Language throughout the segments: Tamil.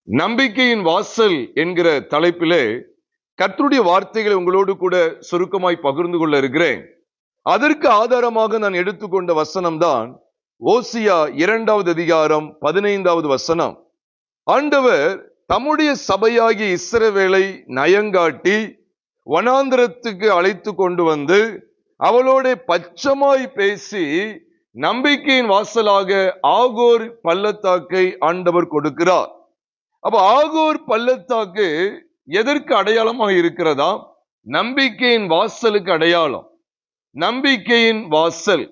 நம்பிக்கையின் வாசல் என்கிற தலைப்பிலே கர்த்தருடைய வார்த்தைகளை உங்களோடு கூட சுருக்கமாய் பகிர்ந்து கொள்ள இருக்கிறேன். அதற்கு ஆதாரமாக நான் எடுத்துக்கொண்ட வசனம் தான் ஓசியா 2வது அதிகாரம் 15வது வசனம். ஆண்டவர் தம்முடைய சபையாகிய இஸ்ரவேலை நயங்காட்டி வனாந்திரத்துக்கு அழைத்து கொண்டு வந்து அவளோட பச்சமாய் பேசி நம்பிக்கையின் வாசலாக ஆகோர் பள்ளத்தாக்கை ஆண்டவர் கொடுக்கிறார். அப்ப ஆகோர் பள்ளத்தாக்கு எதற்கு அடையாளமாக இருக்கிறதா? நம்பிக்கையின் வாசலுக்கு அடையாளம். நம்பிக்கையின் வாசல்.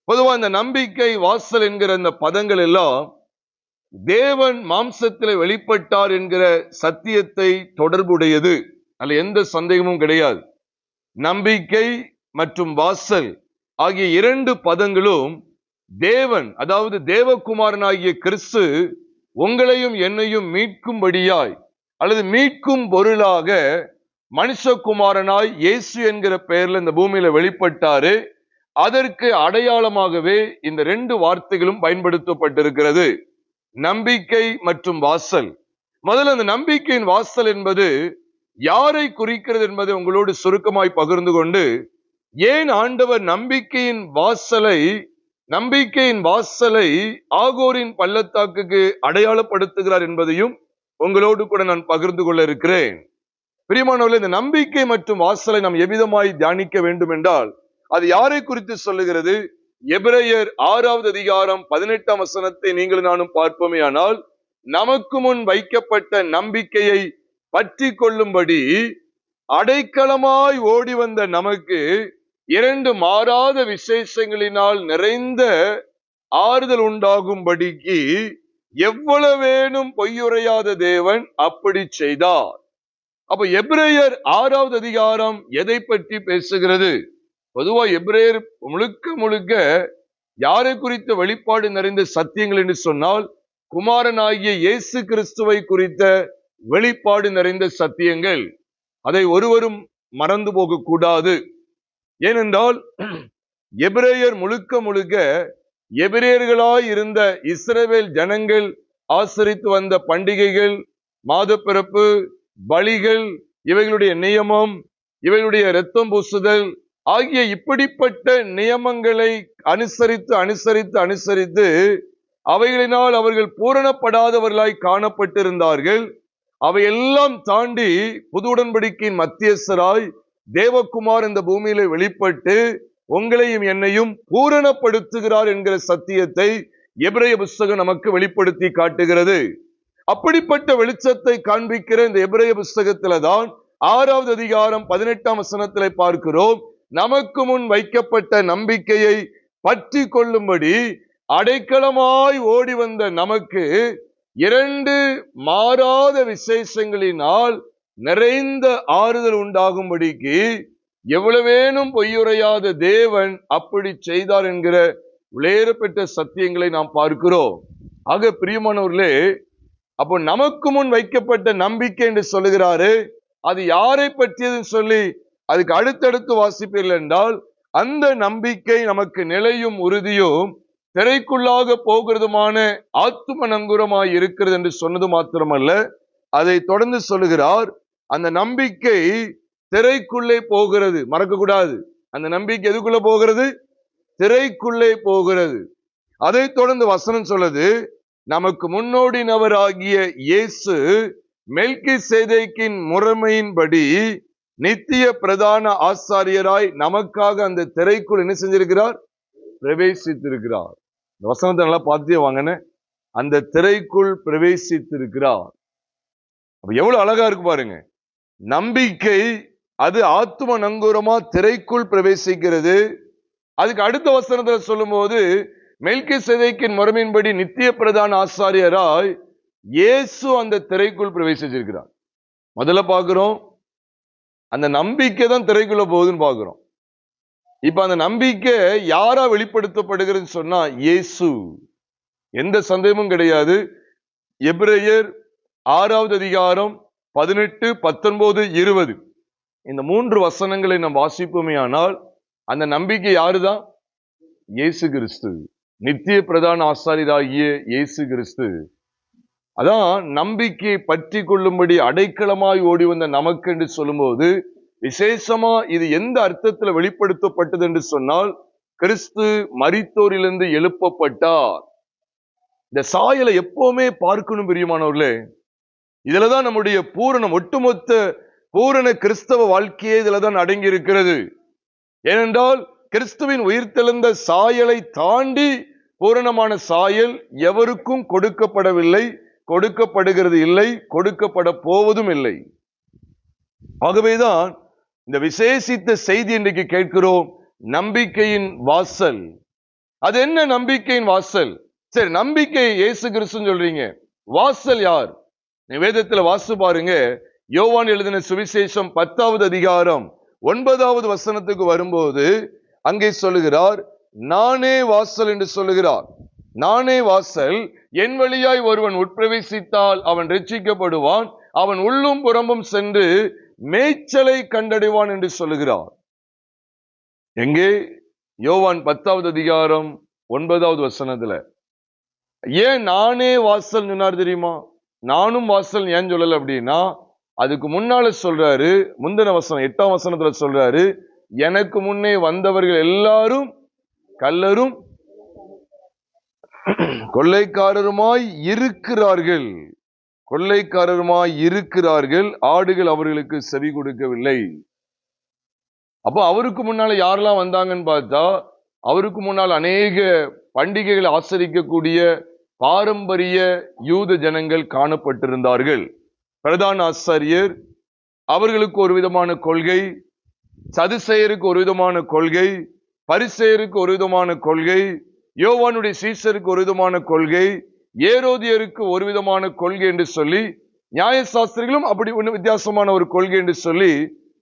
பொதுவா இந்த நம்பிக்கை வாசல் என்கிற இந்த பதங்கள் எல்லாம் தேவன் மாம்சத்தில் வெளிப்பட்டார் என்கிற சத்தியத்தை தொடர்புடையது. அதுல எந்த சந்தேகமும் கிடையாது. நம்பிக்கை மற்றும் வாசல் ஆகிய இரண்டு பதங்களும் தேவன், அதாவது தேவகுமாரனாகிய கிறிஸ்து உங்களையும் என்னையும் மீட்கும்படியாய் அல்லது மீட்கும் பொருளாக மனுஷகுமாரனாய் இயேசு என்கிற பெயர்ல இந்த பூமியில வெளிப்பட்டாரு. அதற்கு அடையாளமாகவே இந்த ரெண்டு வார்த்தைகளும் பயன்படுத்தப்பட்டிருக்கிறது, நம்பிக்கை மற்றும் வாசல். முதல்ல அந்த நம்பிக்கையின் வாசல் என்பது யாரை குறிக்கிறது என்பதை உங்களோடு சுருக்கமாய் பகிர்ந்து கொண்டு, ஏன் ஆண்டவர் நம்பிக்கையின் வாசலை ஆகோரின் பள்ளத்தாக்குக்கு அடையாளப்படுத்துகிறார் என்பதையும் உங்களோடு கூட நான் பகிர்ந்து கொள்ள இருக்கிறேன். பிரியமானவர்களே, இந்த நம்பிக்கை மற்றும் வாசலை நாம் எவ்விதமாய் தியானிக்க வேண்டும் என்றால் அது யாரை குறித்து சொல்லுகிறது? எபிரேயர் 6வது அதிகாரம் 18ஆம் வசனத்தை நீங்கள் நானும் பார்ப்போமே ஆனால், நமக்கு முன் வைக்கப்பட்ட நம்பிக்கையை பற்றி கொள்ளும்படி அடைக்கலமாய் ஓடி வந்த நமக்கு இரண்டு மாறாத விசேஷங்களினால் நிறைந்த ஆறுதல் உண்டாகும்படிக்கு எவ்வளவேனும் பொய்யுரையாத தேவன் அப்படி செய்தார். அப்ப எபிரேயர் 6வது அதிகாரம் எதை பற்றி பேசுகிறது? பொதுவா எபிரேயர் முழுக்க யாரை குறித்த வெளிப்பாடு நிறைந்த சத்தியங்கள் என்று சொன்னால் குமாரனாகிய இயேசு கிறிஸ்துவை குறித்த வெளிப்பாடு நிறைந்த சத்தியங்கள். அதை ஒருவரும் மறந்து போக கூடாது. ஏனென்றால் எபிரேயர் முழுக்க எபிரேயர்களாய் இருந்த இஸ்ரவேல் ஜனங்கள் ஆசரித்து வந்த பண்டிகைகள், மாதப்பிறப்பு, பலிகள், இவைகளுடைய நியமம், இவைகளுடைய இரத்தம் பூசுதல் ஆகிய இப்படிப்பட்ட நியமங்களை அனுசரித்து அவைகளினால் அவர்கள் பூரணப்படாதவர்களாய் காணப்பட்டிருந்தார்கள். அவையெல்லாம் தாண்டி புது உடன்படிக்கையின் மத்தியஸ்தராய் தேவகுமார் இந்த பூமியில வெளிப்பட்டு உங்களையும் என்னையும் பூரணப்படுத்துகிறார் என்கிற சத்தியத்தை எபிரேய புஸ்தகம் நமக்கு வெளிப்படுத்தி காட்டுகிறது. அப்படிப்பட்ட வெளிச்சத்தை காண்பிக்கிற இந்த எபிரேய புஸ்தகத்தில தான் 6வது அதிகாரம் 18ஆம் வசனத்திலே பார்க்கிறோம், நமக்கு முன் வைக்கப்பட்ட நம்பிக்கையை பற்றி கொள்ளும்படி அடைக்கலமாய் ஓடி வந்த நமக்கு இரண்டு மாறாத விசேஷங்களினால் நிறைந்த ஆறுதல் உண்டாகும்படிக்கு எவ்வளவேனும் பொய்யுரையாத தேவன் அப்படி செய்தார் என்கிற விளையேறப்பட்ட சத்தியங்களை நாம் பார்க்கிறோம். ஆக பிரியமானவர்களே, அப்போ நமக்கு முன் வைக்கப்பட்ட நம்பிக்கை என்று சொல்லுகிறாரு. அது யாரை பற்றியதுன்னு சொல்லி அதுக்கு அடுத்தடுத்து வாசிப்பீர்கள் என்றால், அந்த நம்பிக்கை நமக்கு நிலையும் உறுதியும் திரைக்குள்ளாக போகிறதுமான ஆத்தும நங்குரமாய் இருக்கிறது என்று சொன்னது மாத்திரமல்ல, அதை தொடர்ந்து சொல்லுகிறார், அந்த நம்பிக்கை திரைக்குள்ளே போகிறது. மறக்க கூடாது, அந்த நம்பிக்கை எதுக்குள்ள போகிறது? திரைக்குள்ளே போகிறது. அதை தொடர்ந்து வசனம் சொல்லுது, நமக்கு முன்னோடினவராகிய இயேசு மெல்கிசேதேக்கின் முறைமையின்படி நித்திய பிரதான ஆசாரியராய் நமக்காக அந்த திரைக்குள் என்ன செஞ்சிருக்கிறார்? பிரவேசித்திருக்கிறார். இந்த வசனத்தை நல்லா பார்த்தியே வாங்கன்னு, அந்த திரைக்குள் பிரவேசித்திருக்கிறார். அப்ப எவ்வளவு அழகா இருக்கு பாருங்க. நம்பிக்கை அது ஆத்தும நங்கூரமா திரைக்குள் பிரவேசிக்கிறது. அதுக்கு அடுத்த வசனத்துல சொல்லும் போது, மெல்கிசேதேக்கின் முறைமையின்படி நித்திய பிரதான ஆசாரியராய் இயேசு அந்த திரைக்குள் பிரவேசிச்சிருக்கிறார். முதல்ல பார்க்கிறோம், அந்த நம்பிக்கை தான் திரைக்குள்ள போகுதுன்னு பார்க்கிறோம். இப்ப அந்த நம்பிக்கை யாரா வெளிப்படுத்தப்படுகிறது சொன்னா இயேசு. எந்த சந்தேகமும் கிடையாது. எபிரேயர் 6வது அதிகாரம் 18, 19, 20 இந்த 3 வசனங்களை நாம் வாசிப்போமே ஆனால், அந்த நம்பிக்கை யாருதான்? இயேசு கிறிஸ்து, நித்திய பிரதான ஆசாரியராகிய இயேசு கிறிஸ்து. அதான் நம்பிக்கையை பற்றி கொள்ளும்படி அடைக்கலமாய் ஓடி வந்த நமக்கு என்று சொல்லும்போது, விசேஷமா இது எந்த அர்த்தத்துல வெளிப்படுத்தப்பட்டது என்று சொன்னால், கிறிஸ்து மரித்தோரிலிருந்து எழுப்பப்பட்டார். இந்த சாயலை எப்பவுமே பார்க்கணும் பிரியமானவர்களே. இதுலதான் நம்முடைய பூரணம், ஒட்டுமொத்த பூரண கிறிஸ்தவ வாழ்க்கையே இதுலதான் அடங்கி இருக்கிறது. ஏனென்றால் கிறிஸ்துவின் உயிர்த்தெழுந்த சாயலை தாண்டி பூரணமான சாயல் எவருக்கும் கொடுக்கப்படவில்லை, கொடுக்கப்படுகிறது இல்லை, கொடுக்கப்பட போவதும் இல்லை. ஆகவேதான் இந்த விசேஷித்த செய்தி இன்றைக்கு கேட்கிறோம், நம்பிக்கையின் வாசல். அது என்ன நம்பிக்கையின் வாசல்? சரி, நம்பிக்கை இயேசு கிறிஸ்துன்னு சொல்றீங்க, வாசல் யார்? வேதத்துல வாசு பாருங்க. யோவான் எழுதின சுவிசேஷம் 10வது அதிகாரம் 9வது வசனத்துக்கு வரும்போது அங்கே சொல்லுகிறார், நானே வாசல் என்று சொல்லுகிறார். நானே வாசல், என் வழியாய் ஒருவன் உட்பிரவேசித்தால் அவன் ரட்சிக்கப்படுவான், அவன் உள்ளும் புறம்பும் சென்று மேய்ச்சலை கண்டடைவான் என்று சொல்லுகிறார். எங்கே? யோவான் 10வது அதிகாரம் 9வது வசனத்துல. ஏன் நானே வாசல் சொன்னார் தெரியுமா? நானும் வாசல் ஏன் சொல்லல அப்படின்னா, அதுக்கு முன்னால சொல்றாரு, முந்தின வசனம் 8ஆம் வசனத்துல சொல்றாரு, எனக்கு முன்னே வந்தவர்கள் எல்லாரும் கள்ளரும் கொள்ளைக்காரருமாய் இருக்கிறார்கள், கொள்ளைக்காரருமாய் இருக்கிறார்கள், ஆடுகள் அவர்களுக்கு செவி கொடுக்கவில்லை. அப்போ அவருக்கு முன்னால யாரெல்லாம் வந்தாங்கன்னு பார்த்தா, அவருக்கு முன்னால் அநேக பண்டிகைகளை ஆசரிக்கக்கூடிய பாரம்பரிய யூத ஜனங்கள் காணப்பட்டிருந்தார்கள். பிரதான ஆசாரியர், அவர்களுக்கு ஒரு விதமான கொள்கை, சதுசேயருக்கு ஒரு விதமான கொள்கை, பரிசேயருக்கு ஒரு விதமான கொள்கை, யோவானுடைய சீசருக்கு ஒரு விதமான கொள்கை, ஏரோதியருக்கு ஒரு விதமான கொள்கை என்று சொல்லி, நியாயசாஸ்திரிகளும் அப்படி ஒன்று வித்தியாசமான ஒரு கொள்கை என்று சொல்லி,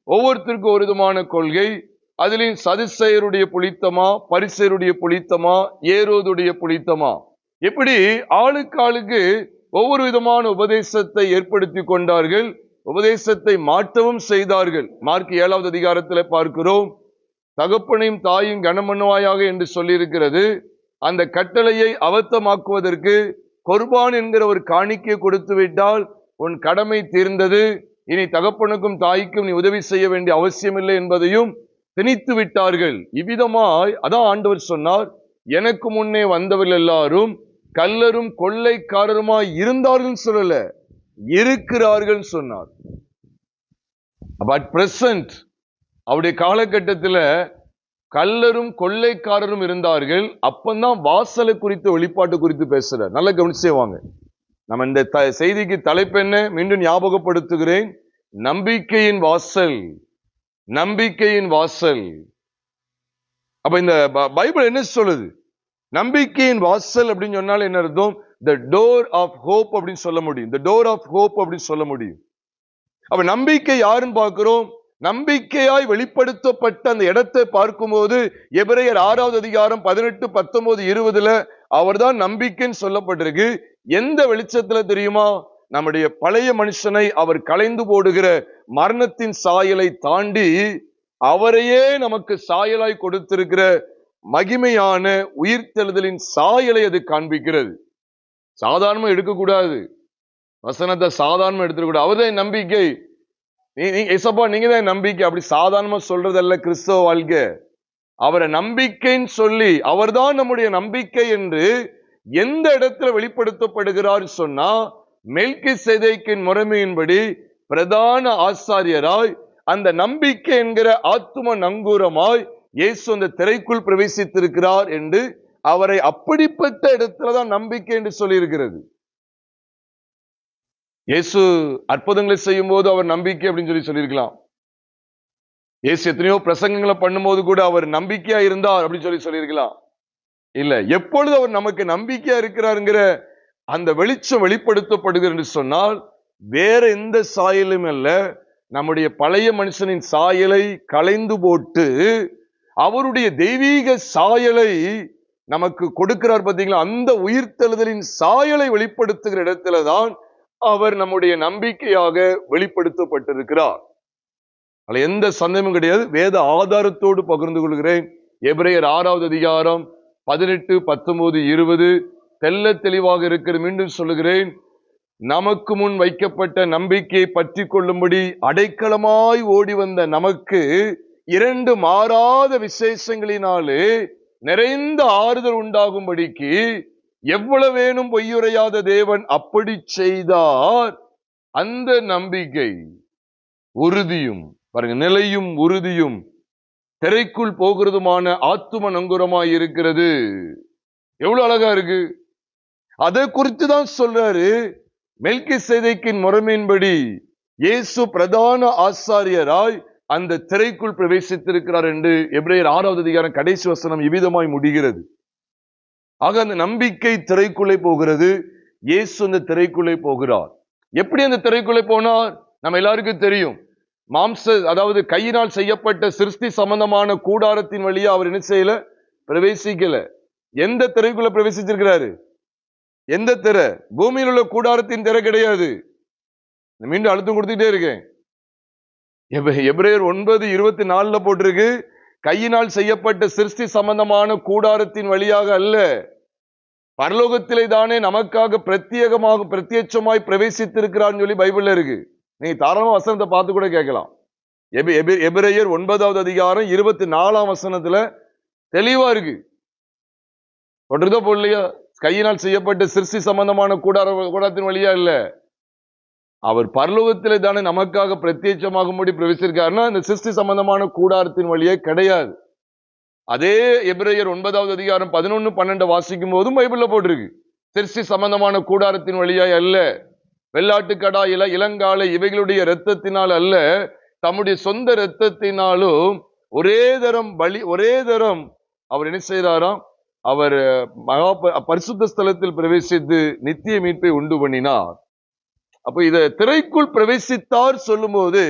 ஒவ்வொருத்தருக்கும் ஒரு விதமான கொள்கை. அதிலையும் சதுசேயருடைய புளித்தமா, பரிசேயருடைய புளித்தமா, ஏரோதுடைய புளித்தமா, இப்படி ஆளுக்கு ஆளுக்கு ஒவ்வொரு விதமான உபதேசத்தை ஏற்படுத்தி கொண்டார்கள். உபதேசத்தை மாற்றவும் செய்தார்கள். மார்க் 7வது அதிகாரத்தில் பார்க்கிறோம், தகப்பனையும் தாயும் கனமண்ணுவாயாக என்று சொல்லியிருக்கிறது. அந்த கட்டளையை அவத்தமாக்குவதற்கு கொர்பான் என்கிற ஒரு காணிக்கை கொடுத்து விட்டால் உன் கடமை தீர்ந்தது, இனி தகப்பனுக்கும் தாய்க்கும் நீ உதவி செய்ய வேண்டிய அவசியமில்லை என்பதையும் திணித்து விட்டார்கள். இவ்விதமாய் அதான் ஆண்டவர் சொன்னார், எனக்கு முன்னே வந்தவர்கள் எல்லாரும் கள்ளரும் கொள்ளைக்காரருமாய் இருந்தார்கள் சொல்லல, இருக்கிறார்கள் சொன்னார். அட் பிரசன்ட் அவருடைய காலகட்டத்தில் கள்ளரும் கொள்ளைக்காரரும் இருந்தார்கள். அப்பந்தான் வாசலை குறித்து, வெளிப்பாட்டு குறித்து பேசுற. நல்ல கவனிச்சே வாங்க. நம்ம இந்த செய்திக்கு தலைப்பு என்ன? மீண்டும் ஞாபகப்படுத்துகிறேன், நம்பிக்கையின் வாசல். நம்பிக்கையின் வாசல். அப்ப இந்த பைபிள் என்ன சொல்லுது? நம்பிக்கையின் வாசல் அப்படின்னு சொன்னாலும் என்ன அர்த்தம்? the door of hope அப்படின்னு சொல்ல முடியும். the door of hope அப்படின்னு சொல்ல முடியும். அப்ப நம்பிக்கை யாருன்னு பார்க்கிறோம்? நம்பிக்கையாய் வெளிப்படுத்தப்பட்ட அந்த இடத்தை பார்க்கும்போது எபிரேயர் 6வது அதிகாரம் 18, 19, 20ல அவர்தான் நம்பிக்கைன்னு சொல்லப்பட்டிருக்கு. எந்த வெளிச்சத்துல தெரியுமா? நம்முடைய பழைய மனுஷனை அவர் களைந்து போடுகிற மரணத்தின் சாயலை தாண்டி அவரையே நமக்கு சாயலாய் கொடுத்திருக்கிற மகிமையான உயிர்த்தெழுதலின் சாயலை அது காண்பிக்கிறது. சாதாரணமா எடுக்கக்கூடாது, வசனத்தை சாதாரணமா எடுத்துக்கூடாது. அவர்தான் நம்பிக்கை. நீங்க தான் நம்பிக்கை. அப்படி சாதாரணமா சொல்றதல்ல கிறிஸ்தவ வாழ்க்கை. அவரை நம்பிக்கைன்னு சொல்லி, அவர்தான் நம்முடைய நம்பிக்கை என்று எந்த இடத்துல வெளிப்படுத்தப்படுகிறார் சொன்னா, மெல்கிசேதேக்கின் முறைமையின்படி பிரதான ஆசாரியராய், அந்த நம்பிக்கை என்கிற ஆத்தும நங்கூரமாய் இயேசு அந்த திரைக்குள் பிரவேசித்திருக்கிறார் என்று அவரை அப்படிப்பட்ட இடத்துலதான் நம்பிக்கை என்று சொல்லி இருக்கிறது. இயேசு அற்புதங்களை செய்யும் போது அவர் நம்பிக்கை அப்படின்னு சொல்லியிருக்கலாம். இயேசு எத்தனையோ பிரசங்கங்களை பண்ணும்போது கூட அவர் நம்பிக்கையா இருந்தார் அப்படின்னு சொல்லியிருக்கலாம். இல்ல, எப்பொழுது அவர் நமக்கு நம்பிக்கையா இருக்கிறாருங்கிற அந்த வெளிச்சம் வெளிப்படுத்தப்படுகிறது என்று சொன்னால் வேற எந்த சாயலும் அல்ல, நம்முடைய பழைய மனுஷனின் சாயலை களைந்து போட்டு அவருடைய தெய்வீக சாயலை நமக்கு கொடுக்கிறார். பார்த்தீங்களா? அந்த உயிர்த்தெழுதலின் சாயலை வெளிப்படுத்துகிற இடத்துல தான் அவர் நம்முடைய நம்பிக்கையாக வெளிப்படுத்தப்பட்டிருக்கிறார். அதுல எந்த சந்தேகமும் கிடையாது. வேத ஆதாரத்தோடு பகிர்ந்து கொள்கிறேன். எபிரேயர் 6வது அதிகாரம் 18, 19, 20 தெல்ல தெளிவாக இருக்கிறது. மீண்டும் சொல்லுகிறேன், நமக்கு முன் வைக்கப்பட்ட நம்பிக்கையை பற்றி கொள்ளும்படி அடைக்கலமாய் ஓடி வந்த நமக்கு 2 மாறாத விசேஷங்களினாலே நிறைந்த ஆறுதல் உண்டாகும்படிக்கு எவ்வளவேனும் பொய்யுரையாத தேவன் அப்படி செய்தார். அந்த நம்பிக்கை உறுதியும் பாருங்க, நிலையும் உறுதியும் திரைக்குள் போகிறதுமான ஆத்தும நங்குரமாய் இருக்கிறது. எவ்வளவு அழகா இருக்கு. அதை குறித்து தான் சொல்றாரு. மெல்கிசேதேக்கின் முறைமையின்படி இயேசு பிரதான ஆசாரியராய் அந்த திரைக்குள் பிரவேசித்திருக்கிறார் என்று எபிரேயர் 6வது அதிகாரம் கடைசி வசனம் இவ்விதமாய் முடிகிறது. ஆக அந்த நம்பிக்கை திரைக்குள்ளே போகிறது. இயேசு அந்த திரைக்குள்ளே போகிறார். எப்படி அந்த திரைக்குள்ளே போனார்? நம்ம எல்லாருக்கும் தெரியும். அதாவது கையினால் செய்யப்பட்ட சிருஷ்டி சம்பந்தமான கூடாரத்தின் வழியா அவர் என்ன செய்யல? பிரவேசிக்கல. எந்த திரைக்குள்ள பிரவேசிச்சிருக்கிறாரு? எந்த திரை? பூமியில் உள்ள கூடாரத்தின் திரை கிடையாது. மீண்டும் அழுத்தம் கொடுத்துட்டே இருக்கேன். எபிரேயர் 9:24 போட்டிருக்கு, கையினால் செய்யப்பட்ட சிருஷ்டி சம்பந்தமான கூடாரத்தின் வழியாக அல்ல, பரலோகத்திலே தானே நமக்காக பிரத்யட்சமாய் பிரவேசித்திருக்கிறார் சொல்லி பைபிள்ல இருக்கு. நீங்க தாராளமா வசனத்தை பார்த்து கூட கேட்கலாம். எபிரேயர் 9வது அதிகாரம் 24ஆம் வசனத்துல தெளிவா இருக்கு. போட்டிருக்கோ போடலையா? கையினால் செய்யப்பட்ட சிருஷ்டி சம்பந்தமான கூடாரத்தின் வழியா இல்ல, அவர் பரலோகத்திலே தானே நமக்காக பிரத்யட்சமாகும்படி பிரவேசிருக்காருன்னா இந்த சிருஷ்டி சம்பந்தமான கூடாரத்தின் வழியே கிடையாது. அதே எபிரேயர் 9வது அதிகாரம் 11-12 வாசிக்கும் போதும் பைபிள்ல போட்டிருக்கு, சிருஷ்டி சம்பந்தமான கூடாரத்தின் வழியாய் அல்ல, வெள்ளாட்டுக்கடா இளங்காலை இவைகளுடைய இரத்தத்தினால் அல்ல, தம்முடைய சொந்த இரத்தத்தினாலும் ஒரே தரம் அவர் என்ன செய்யறாராம்? அவர் பரிசுத்த ஸ்தலத்தில் பிரவேசித்து நித்திய மீட்பை உண்டு பண்ணினார். அப்ப இத திரைக்குள் பிரவேசித்தார் சொல்லும் போது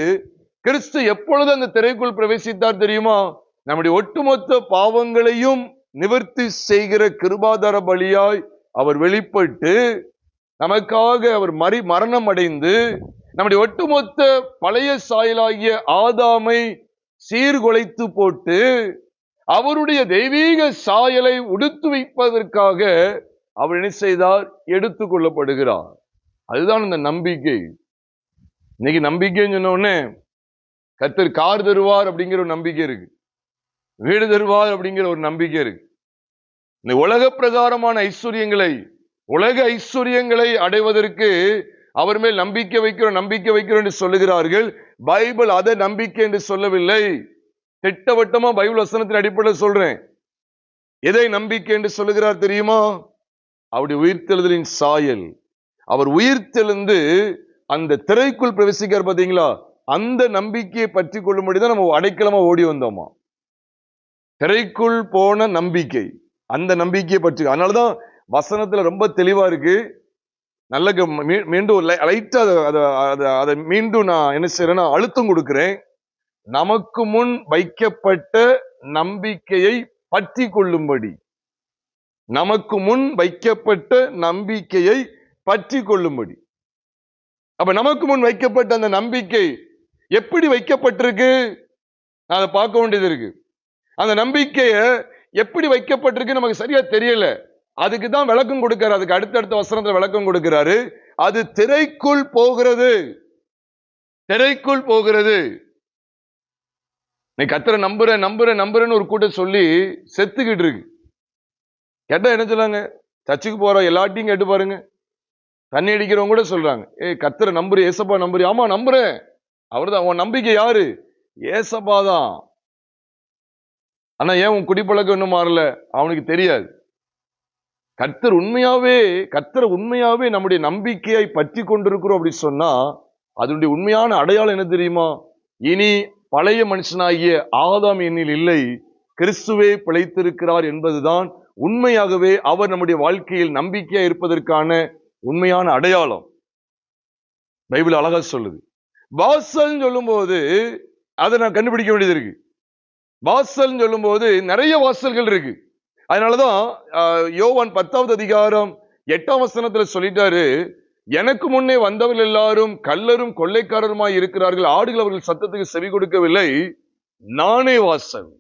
கிறிஸ்து எப்பொழுது அந்த திரைக்குள் பிரவேசித்தார் தெரியுமா? நம்முடைய ஒட்டுமொத்த பாவங்களையும் நிவர்த்தி செய்கிற கிருபாதார பலியாய் அவர் வெளிப்பட்டு நமக்காக அவர் மரணம் அடைந்து நம்முடைய ஒட்டுமொத்த பழைய சாயலாகிய ஆதாமை சீர்குலைத்து போட்டு அவருடைய தெய்வீக சாயலை உடுத்து வைப்பதற்காக அவர் என்ன செய்தார்? எடுத்துக் கொள்ளப்படுகிறார். அதுதான் இந்த நம்பிக்கை. இன்னைக்கு நம்பிக்கைன்னு சொன்ன உடனே கர்த்தர் கார் தருவார் அப்படிங்கிற ஒரு நம்பிக்கை இருக்கு, வீடு தருவார் அப்படிங்கிற ஒரு நம்பிக்கை இருக்கு. இந்த உலக பிரகாரமான உலக ஐஸ்வர்யங்களை அடைவதற்கு அவர் மேல் நம்பிக்கை வைக்கிறோம் என்று சொல்லுகிறார்கள். பைபிள் அதை நம்பிக்கை என்று சொல்லவில்லை. திட்டவட்டமா பைபிள் வசனத்தின் அடிப்படையில் சொல்றேன். எதை நம்பிக்கை என்று சொல்லுகிறார் தெரியுமா? அவருடைய உயிர்த்தெழுதலின் சாயல். அவர் உயிர்த்தெழுந்து அந்த திரைக்குள் பிரவேசிக்கார் பாத்தீங்களா? அந்த நம்பிக்கையை பற்றி கொள்ளும்படிதான் நம்ம அடைக்கலமா ஓடி வந்தோமா. திரைக்குள் போன நம்பிக்கை, அந்த நம்பிக்கையை பற்றி. அதனாலதான் வசனத்துல ரொம்ப தெளிவா இருக்கு. நல்ல மீண்டும் லைட்டா அதை மீண்டும் நான் என்ன செய்யறேன்னா அழுத்தம் கொடுக்கிறேன். நமக்கு முன் வைக்கப்பட்ட நம்பிக்கையை பற்றி கொள்ளும்படி, நமக்கு முன் வைக்கப்பட்ட நம்பிக்கையை பற்றி கொள்ளும்படி. அப்ப நமக்கு முன் வைக்கப்பட்ட அந்த நம்பிக்கை எப்படி வைக்கப்பட்டிருக்கு? அதை பார்க்க வேண்டியது இருக்கு. அந்த நம்பிக்கைய எப்படி வைக்கப்பட்டிருக்கு நமக்கு சரியா தெரியல. அதுக்கு தான் விளக்கம் கொடுக்கிறார். அதுக்கு அடுத்தடுத்த வசனத்துல விளக்கம் கொடுக்கிறாரு. அது திரைக்குள் போகிறது, திரைக்குள் போகிறது. நீ கர்த்தரை நம்புறேன்னு ஒரு கூட்டம் சொல்லி செத்துக்கிட்டு இருக்கு. கேட்டா என்ன சொல்லாங்க? சர்ச்சுக்கு போற எல்லாத்தையும் கேட்டு பாருங்க. தண்ணி அடிக்கிறவங்க கூட சொல்றாங்க, கர்த்தரை நம்புற, ஏசப்பா நம்புறியா? ஆமா நம்புறேன். அவர்தான். உன் நம்பிக்கை யாரு? ஏசப்பா தான். ஆனா ஏன் உன் குடிப்பழக்கம் இன்னும் மாறல? அவனுக்கு தெரியாது. கர்த்தரை உண்மையாவே நம்முடைய நம்பிக்கையை பற்றி கொண்டிருக்கிறோம் அப்படி சொன்னா அதனுடைய உண்மையான அடையாளம் என்ன தெரியுமா? இனி பழைய மனுஷனாகிய ஆதாம் என்னில் இல்லை, கிறிஸ்துவே பிழைத்திருக்கிறார் என்பதுதான் உண்மையாகவே அவர் நம்முடைய வாழ்க்கையில் நம்பிக்கையா இருப்பதற்கான உண்மையான அடையாளம். பைபிள் அழகா சொல்லுது. வாசல் சொல்லும் போது அதை நான் கண்டுபிடிக்க வேண்டியது இருக்கு. வாசல் சொல்லும் போது நிறைய வாசல்கள் இருக்கு. அதனாலதான் யோவான் 10வது அதிகாரம் 8ஆம் வசனத்துல சொல்லிட்டாரு, எனக்கு முன்னே வந்தவர்கள் எல்லாரும் கள்ளரும் கொள்ளைக்காரருமாய் இருக்கிறார்கள், ஆடுகள் அவர்கள் சத்தத்துக்கு செவி கொடுக்கவில்லை, நானே வாசல்.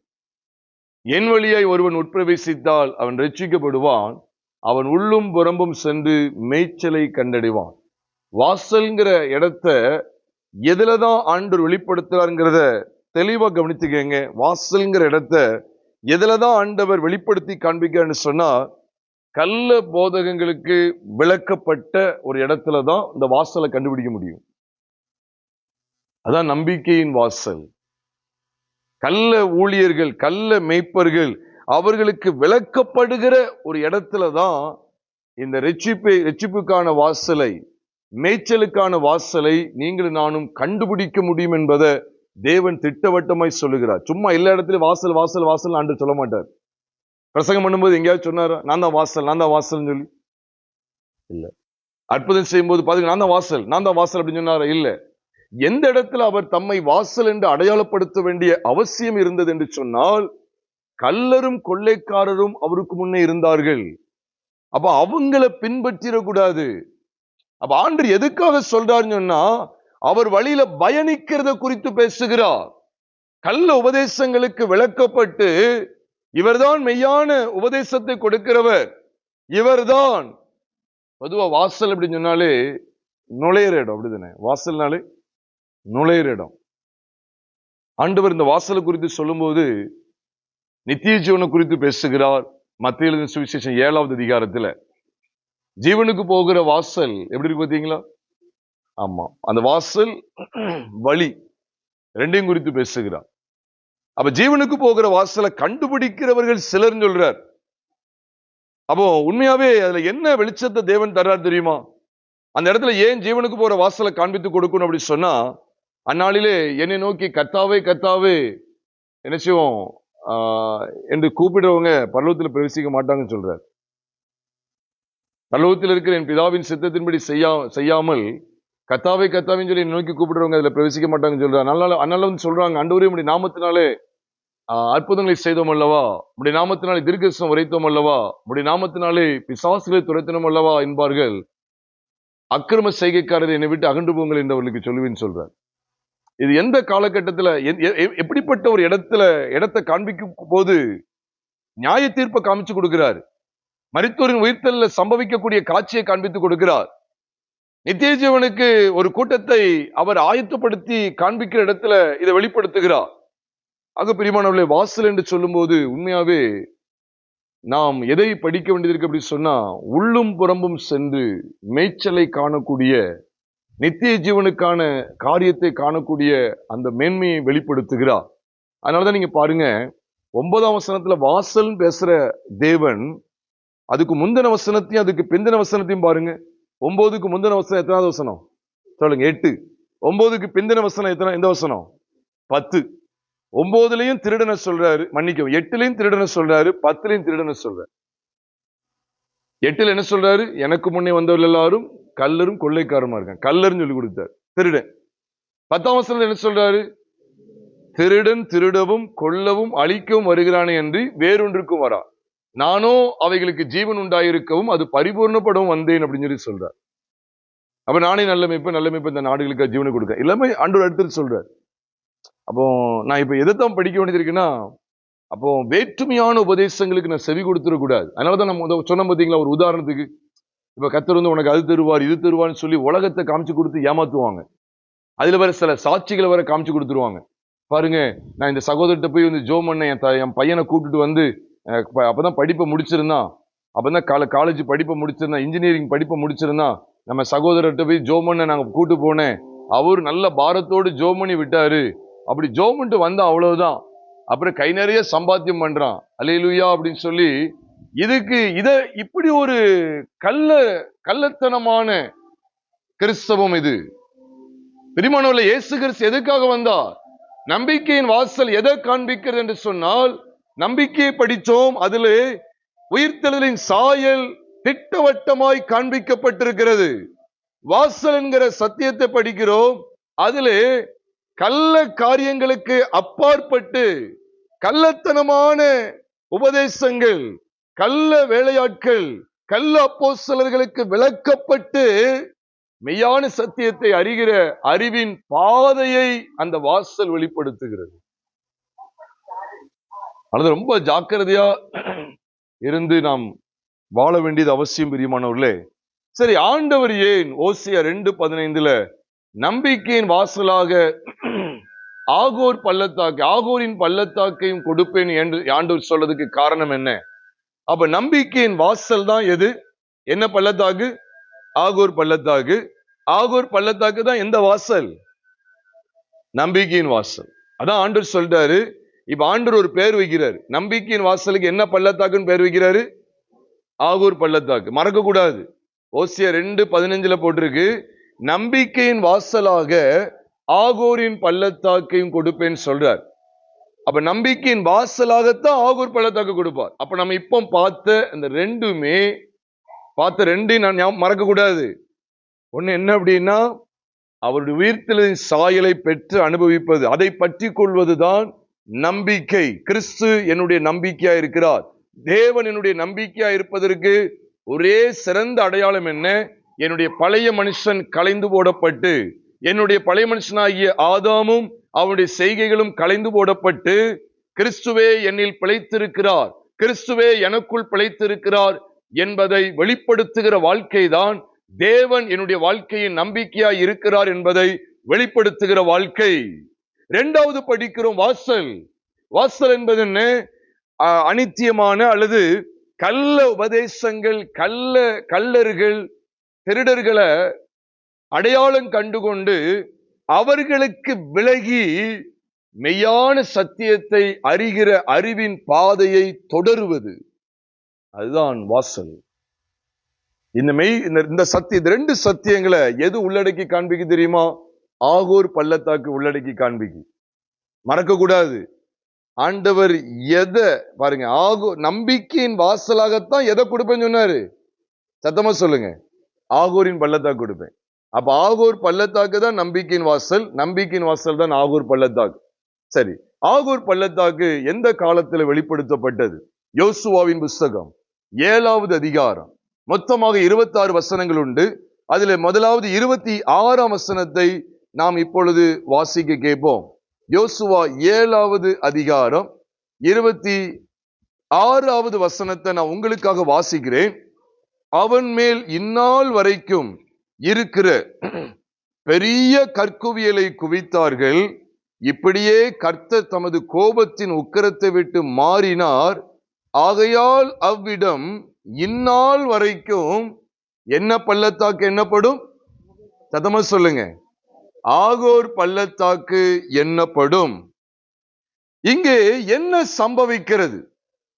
என் வழியாய் ஒருவன் உட்பிரவேசித்தால் அவன் ரட்சிக்கப்படுவான், அவன் உள்ளும் புறம்பும் சென்று மேய்ச்சலை கண்டடைவான். வாசல்ங்கிற இடத்த எதுலதான் ஆண்டவர் வெளிப்படுத்துறாருங்கிறத தெளிவா கவனித்துக்கங்க. வாசல்ங்கிற இடத்த எதுலதான் ஆண்டவர் வெளிப்படுத்தி காண்பிக்கிறான்னு சொன்னா, கள்ள போதகங்களுக்கு விளக்கப்பட்ட ஒரு இடத்துலதான் இந்த வாசலை கண்டுபிடிக்க முடியும். அதான் நம்பிக்கையின் வாசல். கள்ள ஊழியர்கள், கள்ள மேய்ப்பர்கள், அவர்களுக்கு விளக்கப்படுகிற ஒரு இடத்துலதான் இந்த ரட்சிப்புக்கான வாசலை, மேய்ச்சலுக்கான வாசலை நீங்களும் நானும் கண்டுபிடிக்க முடியும் என்பதை தேவன் திட்டவட்டமாய் சொல்லுகிறார். சும்மா எல்லா இடத்துலயும் வாசல் வாசல் வாசல் ஆண்டு சொல்ல மாட்டார். பிரசங்கம் பண்ணும்போது எங்கேயாவது சொன்னாரா நான் தான் வாசல் நான் தான் வாசல் சொல்லி? இல்ல. அற்புதம் செய்யும் போது பாத்தீங்கன்னா நான் தான் வாசல் அப்படின்னு சொன்னாரா? இல்ல. எந்த இடத்துல அவர் தம்மை வாசல் என்று அடையாளப்படுத்த வேண்டிய அவசியம் இருந்தது என்று சொன்னால், கள்ளரும் கொள்ளைக்காரரும் அவருக்கு முன்னே இருந்தார்கள். அப்ப அவங்களை பின்பற்றிடக்கூடாது. அப்ப ஆண்டவர் எதுக்காக சொல்றாருன்னு சொன்னா, அவர் வழியில பயணிக்கிறத குறித்து பேசுகிறார். கள்ள உபதேசங்களுக்கு விளக்கப்பட்டு இவர்தான் மெய்யான உபதேசத்தை கொடுக்கிறவர், இவர்தான். பொதுவா வாசல் அப்படின்னு சொன்னாலே நுழையிற இடம், அப்படிதானே? வாசல்னாலே நுழையிற இடம். ஆண்டவர் இந்த வாசலை குறித்து சொல்லும்போது நித்திய ஜீவனை குறித்து பேசுகிறார். மத்திய எழுதின சுவிசேஷம் 7வது அதிகாரத்துல ஜீவனுக்கு போகிற வாசல் எப்படி இருக்கு பாத்தீங்களா? ஆமா, அந்த வாசல் வழி ரெண்டையும் குறித்து பேசுகிறார். அப்ப ஜீவனுக்கு போகிற வாசலை கண்டுபிடிக்கிறவர்கள் சிலர் சொல்றார். அப்போ உண்மையாவே அதுல என்ன வெளிச்சத்தை தேவன் தர்றார் தெரியுமா? அந்த இடத்துல ஏன் ஜீவனுக்கு போற வாசலை காண்பித்து கொடுக்கணும் அப்படி சொன்னா, அந்நாளிலே என்னை நோக்கி கர்த்தாவே கர்த்தாவே என்ன செய்வோம் என்று கூப்பிடுறவங்க பரலோகத்தில் பிரவேசிக்க மாட்டாங்கன்னு சொல்றார். பரலோகத்தில் இருக்கிற என் பிதாவின் சித்தத்தின்படி செய்யாமல் கர்த்தாவே கர்த்தாவின்னு சொல்லி நோக்கி கூப்பிடுறவங்க அதுல பிரவேசிக்க மாட்டாங்கன்னு சொல்றாரு. அதனால வந்து சொல்றாங்க, ஆண்டவரே உம்முடைய நாமத்தினாலே அற்புதங்களை செய்தோம் அல்லவா, உம்முடைய நாமத்தினாலே தீர்க்கதரிசனம் உரைத்தோம் அல்லவா, உம்முடைய நாமத்தினாலே பிசாசுகளை துரத்தினோம் அல்லவா என்பார்கள். அக்கிரம செய்கைக்காரர் என்னை விட்டு அகன்று போங்கள் என்று அவர்களுக்கு சொல்லுவேன்னு சொல்றார். இது எந்த காலகட்டத்துல எப்படிப்பட்ட ஒரு இடத்தை காண்பிக்கும் போது நியாய தீர்ப்பை காமிச்சு கொடுக்கிறார். மரித்தோரின் உயிர்த்தல்ல சம்பவிக்கக்கூடிய காட்சியை காண்பித்து கொடுக்கிறார். நித்திய ஜீவனுக்கு ஒரு கூட்டத்தை அவர் ஆயத்தப்படுத்தி காண்பிக்கிற இடத்துல இதை வெளிப்படுத்துகிறார். ஆக பிரியமானவர்களே, வாசல் என்று சொல்லும் போது உண்மையாவே நாம் எதை படிக்க வேண்டியது அப்படி சொன்னா, உள்ளும் புறம்பும் சென்று மேய்ச்சலை காணக்கூடிய, நித்திய ஜீவனுக்கான காரியத்தை காணக்கூடிய அந்த மேன்மையை வெளிப்படுத்துகிறார். அதனாலதான் நீங்க பாருங்க, 9ஆம் வசனத்துல வாசல் பேசுற தேவன் அதுக்கு முந்தின வசனத்தையும் அதுக்கு பிந்தின வசனத்தையும் பாருங்க. 9க்கு முந்தின வசனம் எத்தனாவது வசனம் சொல்லுங்க? 8. 9க்கு பிந்தின வசனம் எந்த வசனம்? 10. 9லயும் திருடனை சொல்றாரு, மன்னிக்கவும் 8லயும் திருடனை சொல்றாரு, 10லயும் திருடனை சொல்றாரு. 8ல என்ன சொல்றாரு? எனக்கு முன்னே வந்தவர்கள் எல்லாரும் கல்லரும் கொள்ளைக்காரமா இருக்காங்க, கல்லர்னு சொல்லி கொடுத்தாரு. திருடன். 10ஆம் வசனத்துல என்ன சொல்றாரு? திருடன் திருடவும் கொல்லவும் அழிக்கவும் வருகிறானே என்று வேறொன்றுக்கும் வரா, நானோ அவைகளுக்கு ஜீவன் உண்டாயிருக்கவும் அது பரிபூர்ணப்படவும் வந்தேன் அப்படின்னு சொல்லி சொல்றார். அப்ப நானே நல்ல மேய்ப்பன் இந்த நாடுகளுக்கு ஜீவனை கொடுக்க எல்லாமே ஆண்டவர் எடுத்துட்டு சொல்றாரு. அப்போ நான் இப்ப எதைத்தான் படிக்க வேண்டியது இருக்குன்னா, அப்போ வேற்றுமையான உபதேசங்களுக்கு நான் செவி கொடுத்துடக்கூடாது. அதனாலதான் நம்ம சொன்ன பார்த்தீங்களா, ஒரு உதாரணத்துக்கு இப்ப கர்த்தர் வந்து உனக்கு அது தருவார் இது தருவார்னு சொல்லி உலகத்தை காமிச்சு கொடுத்து ஏமாத்துவாங்க. அதுல வர சில சாட்சிகளை வர காமிச்சு கொடுத்துருவாங்க. பாருங்க, நான் இந்த சகோதரத்தை போய் வந்து ஜோம் பண்ண என் பையனை கூப்பிட்டு வந்து அப்பதான் படிப்பை முடிச்சிருந்தான், அப்பதான் காலேஜ் படிப்பை முடிச்சிருந்தான், இன்ஜினியரிங் படிப்பை முடிச்சிருந்தான், நம்ம சகோதரர்கிட்ட போய் ஜோம் பண்ண நாங்க கூட்டு போனேன், அவரு நல்ல பாரத்தோடு ஜோம் பண்ணி விட்டாரு, அப்படி ஜோம் பண்ணிட்டு வந்தா அவ்வளவுதான், அப்புறம் கை நிறைய சம்பாத்தியம் பண்றான், அல்லேலூயா அப்படின்னு சொல்லி. இப்படி ஒரு கள்ளத்தனமான கிறிஸ்தவம் இது. பிரியமானவர்களே, இயேசு கிறிஸ்து எதுக்காக வந்தார்? நம்பிக்கையின் வாசல் எதை காண்பிக்கிறது என்று சொன்னால், நம்பிக்கையை படித்தோம், அதிலே உயிர்த்தெழுதலின் சாயல் திட்டவட்டமாய் காண்பிக்கப்பட்டிருக்கிறது. வாசல் என்கிற சத்தியத்தை படிக்கிறோம், அதிலே கள்ள காரியங்களுக்கு அப்பாற்பட்டு கள்ளத்தனமான உபதேசங்கள், கள்ள வேலையாட்கள், கள்ள அப்போஸ்தலர்களுக்கு விளக்கப்பட்டு மெய்யான சத்தியத்தை அறிகிற அறிவின் பாதையை அந்த வாசல் வெளிப்படுத்துகிறது. அது ரொம்ப ஜாக்கிரதையா இருந்து நாம் வாழ வேண்டியது அவசியம். பிரியமானவர்களே, சரி, ஆண்டவர் ஏன் ஓசியா 2:15 நம்பிக்கையின் வாசலாக ஆகோர் பள்ளத்தாக்கு, ஆகோரின் பள்ளத்தாக்கையும் கொடுப்பேன் என்று ஆண்டவர் சொல்றதுக்கு காரணம் என்ன? அப்ப நம்பிக்கையின் வாசல் தான் எது? என்ன பள்ளத்தாக்கு? ஆகோர் பள்ளத்தாக்கு. ஆகோர் பள்ளத்தாக்கு தான் எந்த வாசல்? நம்பிக்கையின் வாசல். அதான் ஆண்டவர் சொல்றாரு. இப்ப ஆண்டவர் ஒரு பேர் வைக்கிறாரு. நம்பிக்கையின் வாசலுக்கு என்ன பள்ளத்தாக்குன்னு பேர் வைக்கிறாரு? ஆகூர் பள்ளத்தாக்கு. மறக்க கூடாது. ஓசியா 2:15 போட்டிருக்கு, நம்பிக்கையின் வாசலாக ஆகூரின் பள்ளத்தாக்கையும் கொடுப்பேன்னு சொல்றார். அப்ப நம்பிக்கையின் வாசலாகத்தான் ஆகூர் பள்ளத்தாக்கு கொடுப்பார். அப்ப நம்ம இப்ப பார்த்த இந்த ரெண்டையும் நான் மறக்க கூடாது. ஒண்ணு என்ன அப்படின்னா, அவருடைய உயிர்த்தெழுதலின் சாயலை பெற்று அனுபவிப்பது, அதை பற்றி கொள்வதுதான் நம்பிக்கை. கிறிஸ்து என்னுடைய நம்பிக்கையா இருக்கிறார். தேவன் என்னுடைய நம்பிக்கையா இருப்பதற்கு ஒரே சிறந்த அடையாளம் என்ன? என்னுடைய பழைய மனுஷன் களைந்து போடப்பட்டு, என்னுடைய பழைய மனுஷனாகிய ஆதாமும் அவனுடைய செய்கைகளும் களைந்து போடப்பட்டு, கிறிஸ்துவே என்னில் பிழைத்திருக்கிறார், கிறிஸ்துவே எனக்குள் பிழைத்திருக்கிறார் என்பதை வெளிப்படுத்துகிற வாழ்க்கைதான் தேவன் என்னுடைய வாழ்க்கையின் நம்பிக்கையாய் இருக்கிறார் என்பதை வெளிப்படுத்துகிற வாழ்க்கை. இரண்டாவது படிக்கிறோம் வாசல். வாசல் என்பது என்ன? அனித்தியமான அல்லது கள்ள உபதேசங்கள், கள்ளர்கள், திருடர்களை அடையாளம் கண்டுகொண்டு அவர்களுக்கு விலகி மெய்யான சத்தியத்தை அறிகிற அறிவின் பாதையை தொடருவது, அதுதான் வாசல். இந்த சத்தியம், ரெண்டு சத்தியங்களை எது உள்ளடக்கி காண்பிக்கு தெரியுமா? ஆகூர் பள்ளத்தாக்கு உள்ளடக்கி காண்பிக்கு. மறக்க கூடாது. ஆண்டவர் எதை பாருங்க, நம்பிக்கையின் வாசலாகத்தான் எதை கொடுப்பேன்னு சொன்னாரு? சத்தமா சொல்லுங்க. ஆகூரின் பள்ளத்தாக்கு கொடுப்பேன். அப்ப ஆகூர் பள்ளத்தாக்கு தான் நம்பிக்கையின் வாசல், நம்பிக்கையின் வாசல் தான் ஆகூர் பள்ளத்தாக்கு. சரி, ஆகூர் பள்ளத்தாக்கு எந்த காலத்துல வெளிப்படுத்தப்பட்டது? யோசுவாவின் புஸ்தகம் 7வது அதிகாரம். மொத்தமாக 26 வசனங்கள் உண்டு. அதுல முதலாவது 26ஆம் வசனத்தை நாம் இப்பொழுது வாசிக்க கேட்போம். யோசுவா 7வது அதிகாரம் 26வது வசனத்தை நான் உங்களுக்காக வாசிக்கிறேன். அவன் மேல் இந்நாள் வரைக்கும் இருக்கிற பெரிய கற்குவியலை குவித்தார்கள். இப்படியே கர்த்தர் தமது கோபத்தின் உக்கிரத்தை விட்டு மாறினார். ஆகையால் அவ்விடம் இந்நாள் வரைக்கும் என்ன பள்ளத்தாக்கு என்னப்படும்? சத்தமா சொல்லுங்க. ஆகோர் பள்ளத்தாக்கு என்னப்படும். இங்கே என்ன சம்பவிக்கிறது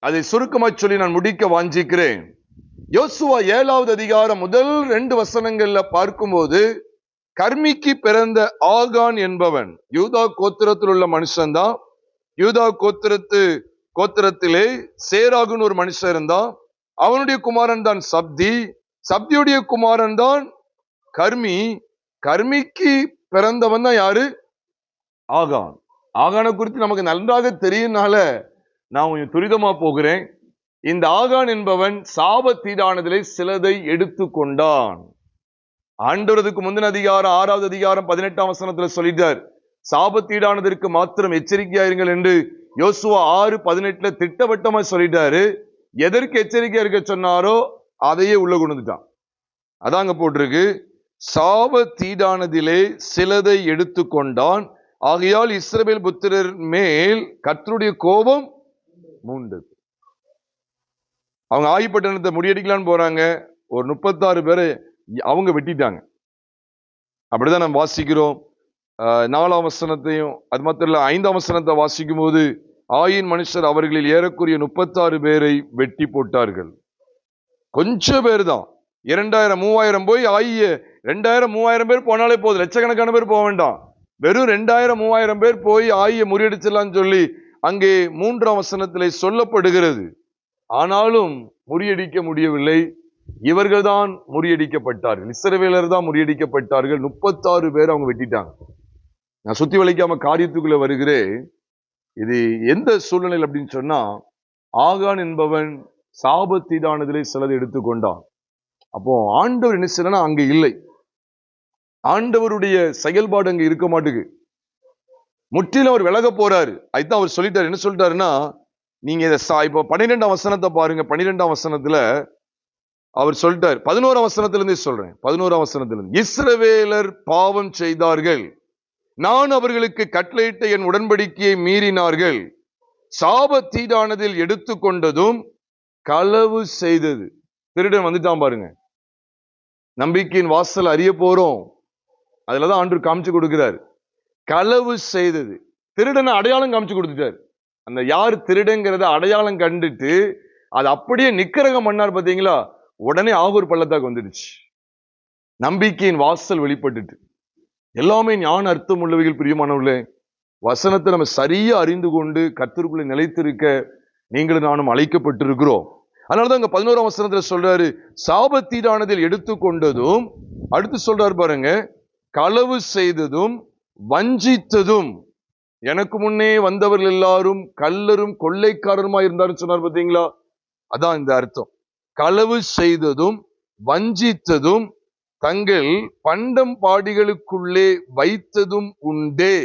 அதை சுருக்கமாக சொல்லி நான் முடிக்க வாஞ்சிக்கிறேன். யோசுவா 7வது அதிகாரம் முதல் 2 வசனங்கள்ல பார்க்கும்போது, கர்மிக்கு பிறந்த ஆகான் என்பவன் யூதா கோத்திரத்தில் உள்ள மனுஷன்தான். யூதா கோத்திரத்திலே சேராகுன்னு ஒரு மனுஷன் இருந்தான். அவனுடைய குமாரன் தான் சப்தி. சப்தியுடைய குமாரன் தான் கர்மி. கர்மிக்கு பிறந்தவன் தான் யாரு? ஆகான். ஆகானை குறித்து நமக்கு நன்றாக தெரியும்னால நான் கொஞ்சம் துரிதமா போகிறேன். இந்த ஆகான் என்பவன் சாபத்தீடானதிலே சிலதை எடுத்து கொண்டான். ஆண்டவருக்கு முந்தின அதிகாரம் 6வது அதிகாரம் 18ஆம் வசனத்துல சொல்லிட்டார், சாபத்தீடானதற்கு மாத்திரம் எச்சரிக்கையாயிருங்கள் என்று யோசுவா 6:18 திட்டவட்டமா சொல்லிட்டாரு. எதற்கு எச்சரிக்கையா இருக்க சொன்னாரோ அதையே உள்ள கொண்டுட்டான். அதாங்க போட்டிருக்கு, சாபத்தீடானதிலே சிலதை எடுத்து கொண்டான். ஆகையால் இஸ்ரவேல் புத்திரர் மேல் கர்த்தருடைய கோபம் மூண்டது. அவங்க ஆயிப்பட்டணத்தை முறியடிக்கலான்னு போறாங்க. ஒரு 36 பேரை அவங்க வெட்டிட்டாங்க. அப்படிதான் நம்ம வாசிக்கிறோம். 4ஆம் வசனத்தையும் அது மாத்திரம் இல்ல 5ஆம் வசனத்தை வாசிக்கும் போது, ஆயின் மனுஷர் அவர்களில் ஏறக்குரிய 36 பேரை வெட்டி போட்டார்கள். கொஞ்சம் பேர் தான், 2000-3000 போய் 2000-3000 பேர் போனாலே போதும், லட்சக்கணக்கான பேர் போக வேண்டாம். வெறும் 2000-3000 பேர் போய் ஆயியை முறியடிச்சிடலான்னு சொல்லி அங்கே 3ஆம் வசனத்திலே சொல்லப்படுகிறது. ஆனாலும் முறியடிக்க முடியவில்லை. இவர்கள் தான் முறியடிக்கப்பட்டார்கள். இஸ்ரவேலர் தான் முறியடிக்கப்பட்டார்கள். 36 பேர் அவங்க வெட்டிட்டாங்க. நான் சுத்தி வளைக்காம காரியத்துக்குள்ள வருகிறேன். இது எந்த சூழ்நிலையில் அப்படின்னு சொன்னா, ஆகான் என்பவன் சாபத்தீடானதிலே சிலதை எடுத்துக்கொண்டான். அப்போ ஆண்டவர் என்ன செய்யறா? அங்க இல்லை. ஆண்டவருடைய செயல்பாடு அங்க இருக்க மாட்டுக்கு. முற்றிலும் அவர் விலக போறாரு. அதுதான் அவர் சொல்லிட்டாரு. என்ன சொல்லிட்டாருன்னா, நீங்க இதை இப்ப 12ஆம் வசனத்தை பாருங்க. 12ஆம் வசனத்துல அவர் சொல்லிட்டார். 11ஆம் வசனத்திலிருந்தே சொல்றேன். 11ஆம் வசனத்திலிருந்து, இஸ்ரவேலர் பாவம் செய்தார்கள், நான் அவர்களுக்கு கட்டளையிட்ட என் உடன்படிக்கையை மீறினார்கள், சாபத்தீடானதில் எடுத்துக்கொண்டதும் களவு செய்தது. திருடன் வந்துட்டான் பாருங்க. நம்பிக்கையின் வாசல் அறிய போறோம், அதுலதான் ஆண்டவர் காமிச்சு கொடுக்கிறார். களவு செய்தது, திருடனை அடையாளம் காமிச்சு கொடுத்துட்டார். அந்த யார் திருடங்கிறத அடையாளம் கண்டுட்டு அது அப்படியே நிக்கரகம் பண்ணார் பாத்தீங்களா, உடனே ஆகூர் பள்ளத்தாக்கு வந்துடுச்சு. நம்பிக்கையின் வாசல் வெளிப்பட்டுட்டு. எல்லாமே ஞான அர்த்தம் உள்ளவைகள் பிரியமானவர்களே. வசனத்தை நம்ம சரியா அறிந்து கொண்டு கர்த்தருக்குள்ள நிலைத்திருக்க நீங்களும் நானும் அழைக்கப்பட்டிருக்கிறோம். அதனாலதான் இங்க 11ஆம் வசனத்துல சொல்றாரு, சாபத்தீடானதில் எடுத்துக்கொண்டதும், அடுத்து சொல்றாரு பாருங்க, களவு செய்ததும் வஞ்சித்ததும். எனக்கு முன்னே வந்தவர்கள் எல்லாரும் கள்ளரும் கொள்ளைக்காரருமா இருந்தாருன்னு சொன்னார் பாத்தீங்களா, அதான் இந்த அர்த்தம். களவு செய்ததும் வஞ்சித்ததும் தங்கள் பண்டம் பாடிகளுக்குள்ளே வைத்ததும் உண்டே.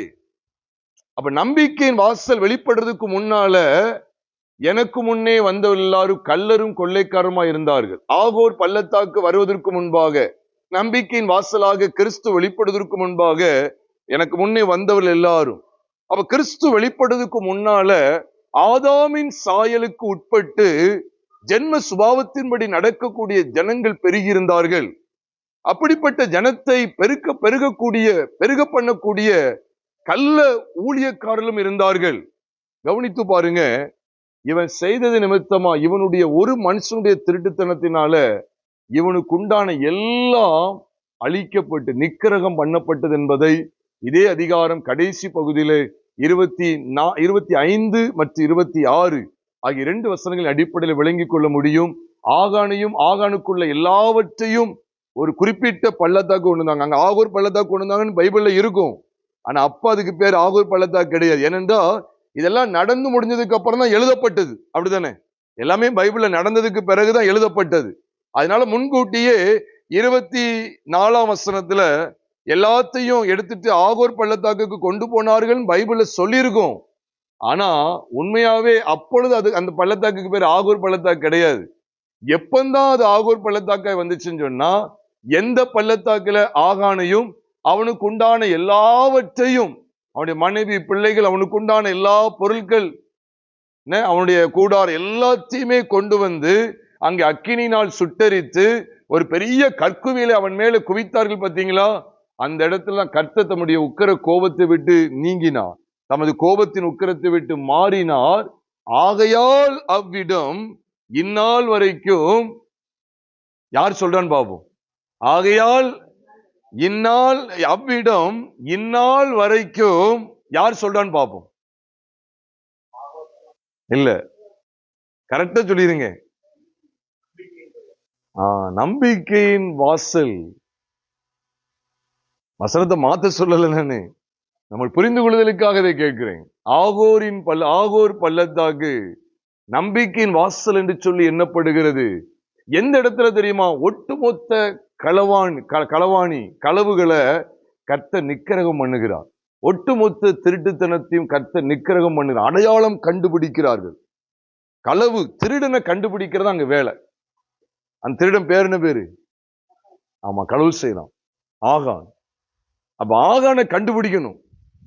அப்ப நம்பிக்கையின் வாசல் வெளிப்படுறதுக்கு முன்னால எனக்கு முன்னே வந்தவர்கள் எல்லாரும் கள்ளரும் கொள்ளைக்காரருமா இருந்தார்கள். ஆகோர் பள்ளத்தாக்கு வருவதற்கு முன்பாக, நம்பிக்கையின் வாசலாக கிறிஸ்து வெளிப்படுவதற்கு முன்பாக எனக்கு முன்னே வந்தவர்கள் எல்லாரும். அப்ப கிறிஸ்து வெளிப்படுவதற்கு முன்னால ஆதாமின் சாயலுக்கு உட்பட்டு ஜென்ம சுபாவத்தின்படி நடக்கக்கூடிய ஜனங்கள் பெருகியிருந்தார்கள். அப்படிப்பட்ட ஜனத்தை பெருக பண்ணக்கூடிய கள்ள ஊழியக்காரர்களும் இருந்தார்கள். கவனித்து பாருங்க, இவன் செய்தது நிமித்தமா இவனுடைய ஒரு மனுஷனுடைய திருட்டுத்தனத்தினால இவனுக்கு உண்டான எல்லாம் அழிக்கப்பட்டு நிக்கிரகம் பண்ணப்பட்டது என்பதை இதே அதிகாரம் கடைசி பகுதியிலே 25 மற்றும் 26 ஆகிய 2 வசனங்களின் அடிப்படையில் விளங்கிக் கொள்ள முடியும். ஆகானையும் ஆகானுக்குள்ள எல்லாவற்றையும் ஒரு குறிப்பிட்ட பள்ளத்தாக்கு கொண்டு வந்தாங்க. அங்க ஆகூர் பள்ளத்தாக்கு கொண்டு வந்தாங்கன்னு பைபிள்ல இருக்கும். ஆனா அப்ப அதுக்கு பேர் ஆகூர் பள்ளத்தாக்கு கிடையாது. ஏனென்றா இதெல்லாம் நடந்து முடிஞ்சதுக்கு அப்புறம் தான் எழுதப்பட்டது. அப்படித்தானே? எல்லாமே பைபிள்ல நடந்ததுக்கு பிறகுதான் எழுதப்பட்டது. அதனால முன்கூட்டியே 24ஆம் வசனத்துல எல்லாத்தையும் எடுத்துட்டு ஆகூர் பள்ளத்தாக்குக்கு கொண்டு போனார்கள் பைபிள்ல சொல்லியிருக்கோம். ஆனா உண்மையாவே அப்பொழுது அது அந்த பள்ளத்தாக்குக்கு பேர் ஆகூர் பள்ளத்தாக்கு கிடையாது. எப்பந்தான் அது ஆகூர் பள்ளத்தாக்காய் வந்துச்சுன்னு சொன்னா, எந்த பள்ளத்தாக்குல ஆகானையும் அவனுக்கு உண்டான எல்லாவற்றையும், அவனுடைய மனைவி பிள்ளைகள், அவனுக்கு உண்டான எல்லா பொருட்கள், அவனுடைய கூடார் எல்லாத்தையுமே கொண்டு வந்து அங்கே அக்கினியினால் சுட்டரித்து ஒரு பெரிய கற்குவியலை அவன் மேல குவித்தார்கள். பார்த்தீங்களா? அந்த இடத்துல கர்த்தர் தம்முடைய உக்கிர கோபத்தை விட்டு நீங்கினார், தமது கோபத்தின் உக்கிரத்தை விட்டு மாறினார். ஆகையால் அவ்விடம் இந்நாள் வரைக்கும், யார் சொல்றான் பாப்போம், ஆகையால் இந்நாள் அவ்விடம் இந்நாள் வரைக்கும் யார் சொல்றான் பாப்போம். இல்ல, கரெக்டா சொல்லிருங்க. நம்பிக்கையின் வாசல். வசனத்தை மாத்த சொல்லல நானு, நம்ம புரிந்து கொள்வதற்காக இதை கேட்கிறேன். ஆகோர் பள்ளத்தாக்கு நம்பிக்கையின் வாசல் என்று சொல்லி எண்ணப்படுகிறது. எந்த இடத்துல தெரியுமா? ஒட்டுமொத்த களவுகளை கர்த்தர் நிக்கிரகம் பண்ணுகிறார். ஒட்டுமொத்த திருட்டுத்தனத்தையும் கர்த்தர் நிக்கிரகம் பண்ணுகிறார். அடையாளம் கண்டுபிடிக்கிறார்கள். களவு திருடனை கண்டுபிடிக்கிறது அங்க வேலை. அந்த திருடன் பேர் என்ன பேரு? ஆமா, களவு செய்யலாம், ஆகான். அப்ப ஆகானை கண்டுபிடிக்கணும்,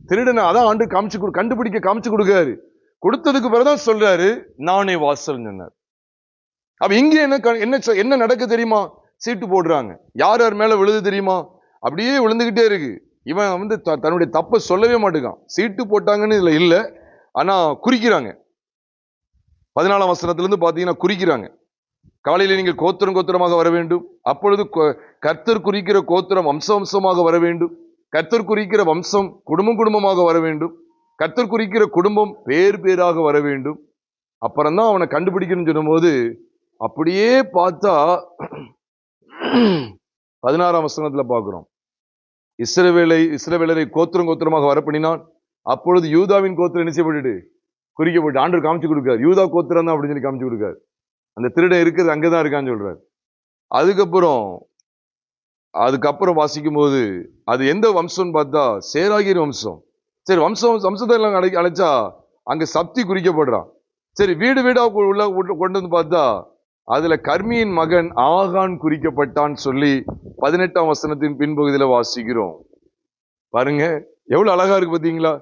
திருடனை. அதான் ஆண்டு காமிச்சு கொடுக்காரு. கொடுத்ததுக்கு பிறகுதான் சொல்றாரு நானே வாசல் சொன்னார். அப்ப இங்க என்ன நடக்க தெரியுமா? சீட்டு போடுறாங்க. யார் யார் மேல விழுது தெரியுமா? அப்படியே விழுந்துகிட்டே இருக்கு. இவன் தன்னுடைய தப்ப சொல்லவே மாட்டேங்கான். சீட்டு போட்டாங்கன்னு இதுல இல்ல, ஆனா குறிக்கிறாங்க. 14ஆம் வசனத்திலிருந்து பாத்தீங்கன்னா குறிக்கிறாங்க. காலையில நீங்கள் கோத்திரம் கோத்திரமாக வர வேண்டும். அப்பொழுது கர்த்தர் குறிக்கிற கோத்திரம் வம்சமாக வர வேண்டும். கர்த்தர் குறிக்கிற வம்சம் குடும்பமாக வர வேண்டும். கர்த்தர் குறிக்கிற குடும்பம் பேராக வர வேண்டும். அப்புறம்தான் அவனை கண்டுபிடிக்கணும்னு சொல்லும் போது அப்படியே பார்த்தா 16ஆம் வசனத்துல பார்க்கிறோம். இஸ்ரவேலரை கோத்திரமாக வர பண்ணினான். அப்பொழுது யூதாவின் கோத்திரம் என்ன செய்யப்பட்டு குறிக்கப்பட்டு ஆண்டவர் காமிச்சு கொடுக்காரு. யூதா கோத்திரம் தான் அப்படின்னு சொல்லி காமிச்சு கொடுக்காரு. அந்த திருடன் இருக்கிறது அங்கதான் இருக்கான்னு சொல்றாரு. அதுக்கப்புறம் வாசிக்கும் போது அது எந்த வம்சம்னு பார்த்தா சேராகின் வம்சம். சரி, வம்சத்தை எல்லாம் அழைச்சா அங்க சப்தி குறிக்கப்படுறான். சரி, வீடு வீடா உள்ள கொண்டு வந்து பார்த்தா அதுல கர்மியின் மகன் ஆகான் குறிக்கப்பட்டான் சொல்லி 18ஆம் வசனத்தின் பின்பகுதியில வாசிக்கிறோம். பாருங்க எவ்வளவு அழகா இருக்கு பாத்தீங்களா?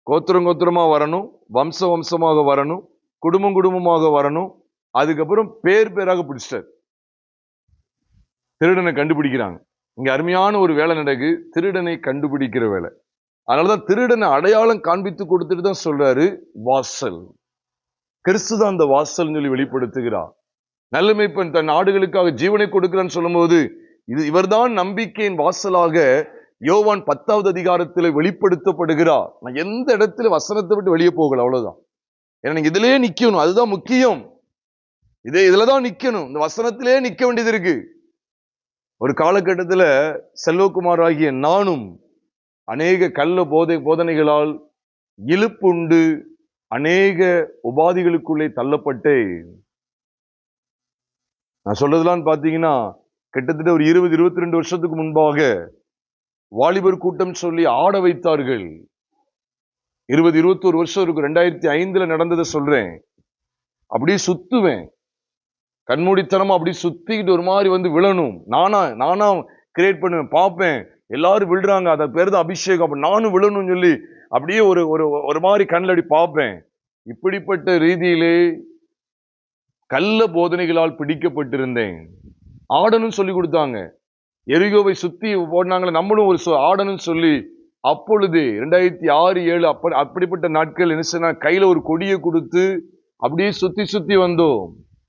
கோத்திரம் கோத்திரமா வரணும், வம்ச வம்சமாக வரணும், குடும்பம் குடும்பமாக வரணும். அதுக்கப்புறம் பேர் பேராக பிடிச்சிட்டார். திருடனை கண்டுபிடிக்கிறாங்க. இங்க அருமையான ஒரு வேலை நடக்கு, திருடனை கண்டுபிடிக்கிற வேலை. அதனாலதான் திருடனை அடையாளம் காண்பித்து கொடுத்துட்டு தான் சொல்றாரு வாசல். கிறிஸ்து தான் அந்த வாசல் சொல்லி வெளிப்படுத்துகிறார். நல்ல மேய்ப்பன் தன் ஆடுகளுக்காக ஜீவனை கொடுக்கிறான்னு சொல்லும் போது இவர்தான் நம்பிக்கையின் வாசலாக யோவான் 10வது அதிகாரத்தில் வெளிப்படுத்தப்படுகிறார். நான் எந்த இடத்துல வசனத்தை விட்டு வெளியே போகல, அவ்வளவுதான். ஏன்னா நீங்க இதுலயே நிக்கணும், அதுதான் முக்கியம். இதுலதான் நிக்கணும், இந்த வசனத்திலே நிக்க வேண்டியது இருக்கு. ஒரு காலகட்டத்துல செல்வகுமார் ஆகிய நானும் அநேக கள்ள போதனைகளால் இழுப்புண்டு அநேக உபாதிகளுக்குள்ளே தள்ளப்பட்டேன். நான் சொல்றதுலாம் பாத்தீங்கன்னா கிட்டத்தட்ட ஒரு 20-22 வருஷத்துக்கு முன்பாக வாலிபர் கூட்டம் சொல்லி ஆட வைத்தார்கள். 20-21 வருஷம் இருக்கு. 2005 நடந்ததை சொல்றேன். அப்படியே சுத்துவேன், கண்மூடித்தனமா அப்படி சுத்திக்கிட்டு ஒரு மாதிரி வந்து விழணும். நானா கிரியேட் பண்ணுவேன், பார்ப்பேன் எல்லாரும் விழுறாங்க, அத பேர் தான் அபிஷேகம், அப்ப நானும் விழணும்னு சொல்லி அப்படியே ஒரு மாதிரி கண்ணில் அடி பார்ப்பேன். இப்படிப்பட்ட ரீதியிலே கள்ள போதனைகளால் பிடிக்கப்பட்டிருந்தேன். ஆடணும் சொல்லி கொடுத்தாங்க. எரிகோவை சுத்தி போனாங்களே, நம்மளும் ஒரு ஆடணும் சொல்லி. அப்பொழுது 2006-7 அப்படிப்பட்ட நாட்கள் என்ன சொன்னா, கையில ஒரு கொடியை கொடுத்து அப்படியே சுத்தி சுத்தி வந்தோம்.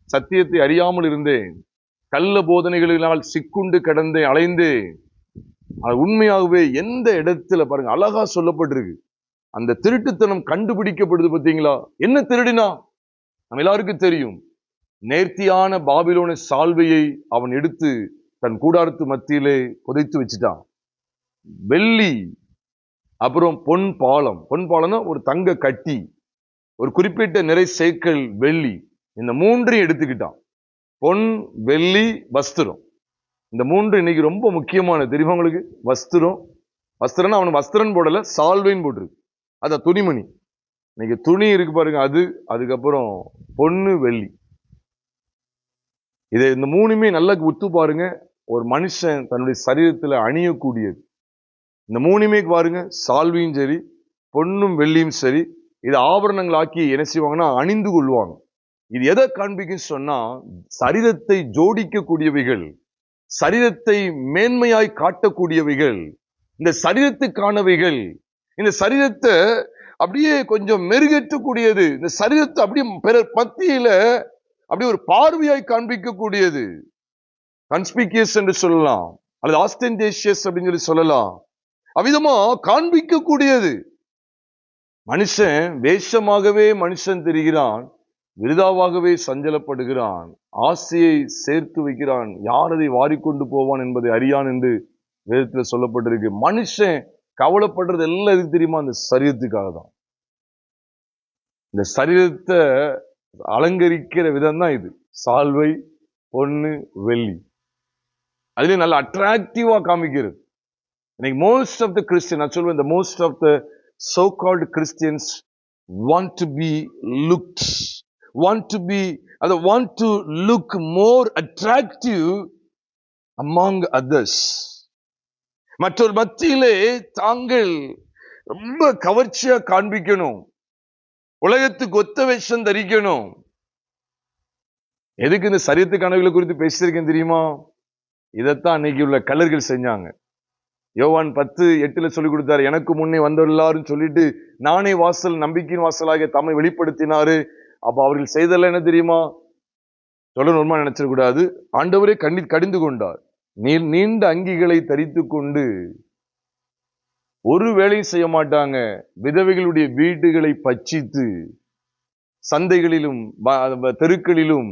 சத்தியத்தை அறியாமல் இருந்தேன், கள்ள போதனைகளினால் சிக்குண்டு கடந்தேன், அலைந்தேன். அது உண்மையாகவே எந்த இடத்துல பாருங்க அழகா சொல்லப்பட்டிருக்கு. அந்த திருட்டுத்தனம் கண்டுபிடிக்கப்படுது பார்த்தீங்களா? என்ன திருடினா? நம்ம எல்லாருக்கும் தெரியும். நேர்த்தியான பாபிலோன சால்வையை அவன் எடுத்து தன் கூடாரத்து மத்தியிலே புதைத்து வச்சுட்டான். வெள்ளி, அப்புறம் பொன் பாலம்னா ஒரு தங்க கட்டி, ஒரு குறிப்பிட்ட நிறை சேக்கல் வெள்ளி, இந்த மூன்றையும் எடுத்துக்கிட்டான். பொன், வெள்ளி, வஸ்திரம், இந்த மூன்று இன்னைக்கு ரொம்ப முக்கியமான, தெரியுமா உங்களுக்கு? வஸ்திரம்னா அவன் வஸ்திரன் போடல, சால்வைன்னு போட்டிருக்கு. அதான் துணிமணி. இன்னைக்கு துணி இருக்கு பாருங்க, அதுக்கப்புறம் பொண்ணு, வெள்ளி, இந்த மூணுமே நல்லா உத்து பாருங்க. ஒரு மனுஷன் தன்னுடைய சரீரத்துல அணியக்கூடியது. இந்த மூணுமே பாருங்க, சால்வையும் சரி, பொண்ணும் வெள்ளியும் சரி, இது ஆபரணங்கள் ஆக்கி என்ன செய்வாங்கன்னா அணிந்து கொள்வாங்க. இது எதை காண்பிக்கும் சொன்னா, சரீரத்தை ஜோடிக்கக்கூடியவைகள், சரீரத்தை மேன்மையாய் காட்டக்கூடியவைகள், இந்த சரீரத்துக்கானவைகள், இந்த சரீரத்தை அப்படியே கொஞ்சம் மெருகேற்றக்கூடியது, இந்த சரீரத்தை அப்படியே பிறர் மத்தியில அப்படியே ஒரு பார்வையாய் காண்பிக்கக்கூடியது. கன்ஸ்பிகியஸ் என்று சொல்லலாம், அல்லது ஆஸ்டென்டேஷியஸ் அப்படின்னு சொல்லலாம். அவ்விதமா காண்பிக்கக்கூடியது. மனுஷன் வேஷமாகவே மனுஷன் தெரிகிறான், விருதாவாகவே சஞ்சலப்படுகிறான், ஆசையை சேர்த்து வைக்கிறான், யார் அதை வாரிக்கொண்டு போவான் என்பதை அறியான் என்று வேதத்துல சொல்லப்பட்டிருக்கு. மனுஷன் கவலைப்படுறது எல்லாம் எதுக்கு தெரியுமா? அந்த சரீரத்துக்காக தான். இந்த சரீரத்தை அலங்கரிக்கிற விதம் தான் இது. சால்வை, பொண்ணு, வெள்ளி, அதுலயும் நல்ல அட்ராக்டிவா காமிக்கிறது. இன்னைக்கு மோஸ்ட் ஆஃப் த கிறிஸ்டியன், நான் சொல்வேன், the most of the so called Christians want to be looked, want to look more attractive among others. மற்றொரு மத்தியிலே தாங்கள் ரொம்ப கவர்ச்சியா காண்பிக்கணும், உலகத்துக்கு ஒத்த வேஷம் தரிக்கணும். எதுக்கு இந்த சரீரத்துக்கானவர்களை குறித்து பேசியிருக்கேன் தெரியுமா? இதைத்தான் அன்னைக்கு உள்ள கல்லர்கள் செஞ்சாங்க. யோவான் 10:8 சொல்லி கொடுத்தாரு, எனக்கு முன்னே வந்தவர் எல்லாரும் சொல்லிட்டு நானே வாசல், நம்பிக்கையின் வாசலாக தம்மை வெளிப்படுத்தினாரு. அப்ப அவர்கள் செய்தல என்ன தெரியுமா? சொல்லணுமா நினைச்சிடக்கூடாது. ஆண்டவரே கடிந்து கொண்டார். நீண்ட அங்கிகளை தரித்து கொண்டு ஒரு வேலையும் செய்ய மாட்டாங்க, விதவைகளுடைய வீடுகளை பட்சித்து சந்தைகளிலும் தெருக்களிலும்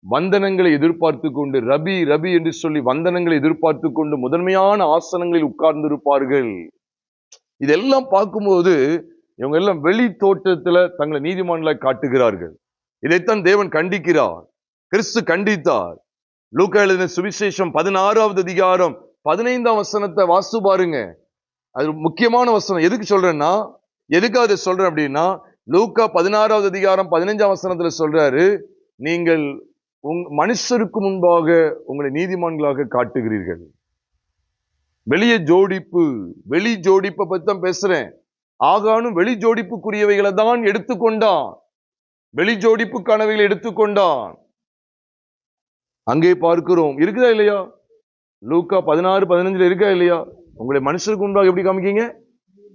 வந்தனங்களை எதிர்பார்த்து கொண்டு, ரபி ரபி என்று சொல்லி வந்தனங்களை எதிர்பார்த்து கொண்டு முதன்மையான ஆசனங்களில் உட்கார்ந்து இருப்பார்கள். இதெல்லாம் பார்க்கும்போது இவங்க எல்லாம் வெளி தோற்றத்துல தங்களை நீதிமான்களாய் காட்டுகிறார்கள். இதைத்தான் தேவன் கண்டிக்கிறார், கிறிஸ்து கண்டித்தார். லூக்கா எழுதின சுவிசேஷம் 16வது அதிகாரம் 15ஆம் வசனத்தை வாசி பாருங்க. அது முக்கியமான வசனம். எதுக்கு சொல்றேன்னா, எதுக்காக அதை சொல்றேன் அப்படின்னா, லூக்கா 16வது அதிகாரம் 15ஆம் வசனத்துல சொல்றாரு, நீங்கள் மனுஷருக்கு முன்பாக உங்களை நீதிமான்களாக காட்டுகிறீர்கள். வெளியே ஜோடிப்பு, வெளி ஜோடிப்பை பத்தி தான் பேசுறேன். ஆகானும் வெளி ஜோடிப்புக்குரியவைகளை தான் எடுத்துக்கொண்டான், வெளி ஜோடிப்புக்கானவைகளை எடுத்துக்கொண்டான். அங்கே பார்க்கிறோம், இருக்குதா இல்லையா? லூக்கா 16:15 இருக்கா இல்லையா? உங்களை மனுஷருக்கு முன்பாக எப்படி காமிக்கீங்க?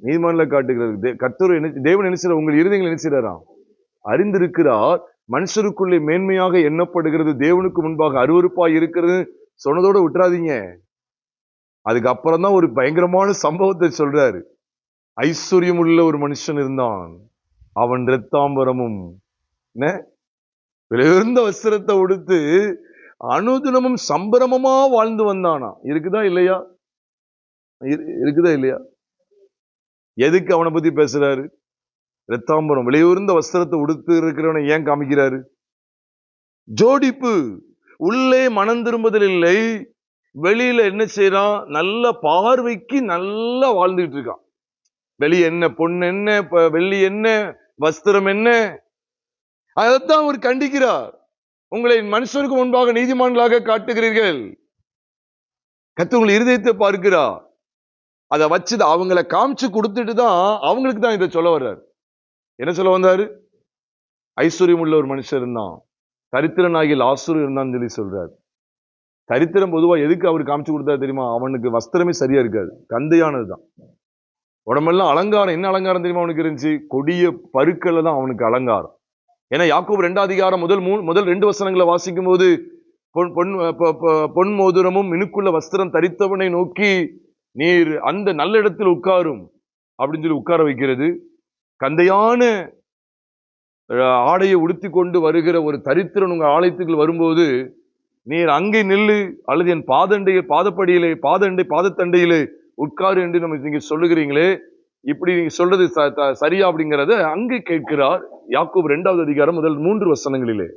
நீதிமான்களை காட்டுகிறது. கர்த்தர் தேவன் என்ன செய்யறார்? உங்கள் இருதயங்களை என்ன செய்யறாராம்? அறிந்திருக்கிறார். மனுஷருக்குள்ளே மேன்மையாக எண்ணப்படுகிறது, தேவனுக்கு முன்பாக அருவருப்பாய் இருக்கிறது சொன்னதோட விட்டுறாதீங்க. அதுக்கப்புறம் தான் ஒரு பயங்கரமான சம்பவத்தை சொல்றாரு. ஐஸ்வர்யம் உள்ள ஒரு மனுஷன் இருந்தான். அவன் இரத்தாம்பரமும் விலையுயர்ந்த வஸ்திரத்தை உடுத்து அனுதினமும் சம்பரமமா வாழ்ந்து வந்தானா. இருக்குதா இல்லையா? இருக்குதா இல்லையா? எதுக்கு அவனை பத்தி பேசுறாரு? இரத்தாம்பரம், விலையுயர்ந்த வஸ்திரத்தை உடுத்து இருக்கிறவனை ஏன் காமிக்கிறாரு? ஜோடிப்பு. உள்ளே மனம் திரும்புதல் இல்லை, வெளியில என்ன செய்யறான்? நல்ல பார்வைக்கு நல்லா வாழ்ந்துட்டு இருக்கான். வெளி என்ன, பொண்ணு என்ன, வெள்ளி என்ன, வஸ்திரம் என்ன, அதைத்தான் அவர் கண்டிக்கிறார். உங்களை மனுஷருக்கு முன்பாக நீதிமான்களாக காட்டுகிறீர்கள். கர்த்தர் உங்கள் இருதயத்தை பார்க்கிறார். அதை வச்சு அவங்களை காமிச்சு கொடுத்துட்டு தான் அவங்களுக்கு தான் இதை சொல்ல வர்றாரு. என்ன சொல்ல வந்தாரு? ஐஸ்வர்யம் உள்ள ஒரு மனுஷன் இருந்தான், தரித்திரனாகிய லாசரு இருந்தான்னு சொல்லி சொல்றாரு. தரித்திரம் பொதுவா எதுக்கு அவர் காமிச்சு கொடுத்தா தெரியுமா? அவனுக்கு வஸ்திரமே சரியா இருக்காது, கந்தையானதுதான். உடம்பெல்லாம் அலங்காரம். என்ன அலங்காரம் தெரியுமா அவனுக்கு இருந்துச்சு? கொடிய பருக்கள்ல தான் அவனுக்கு அலங்காரம். ஏன்னா யாக்கோபு 2 அதிகாரம் முதல் 2 வசனங்களை வாசிக்கும் போது பொன் மோதிரமும் மினுக்குள்ள வஸ்திரம் தரித்தவனை நோக்கி நீர் அந்த நல்ல இடத்தில் உட்காரும் அப்படின்னு சொல்லி உட்கார வைக்கிறது. கந்தையான ஆடையை உடுத்தி கொண்டு வருகிற ஒரு தரித்திரன் உங்க ஆலயத்துக்கு வரும்போது நீர் அங்கே நில்லு, அல்லது என் பாதத்தண்டையிலே உட்காரு என்று நீங்க சொல்லுகிறீங்களே, இப்படி நீங்க சொல்றது சரியா அப்படிங்கறத அங்கே கேட்கிறார். யாக்கோபு 2 அதிகாரம் முதல் 3 வசனங்களிலே.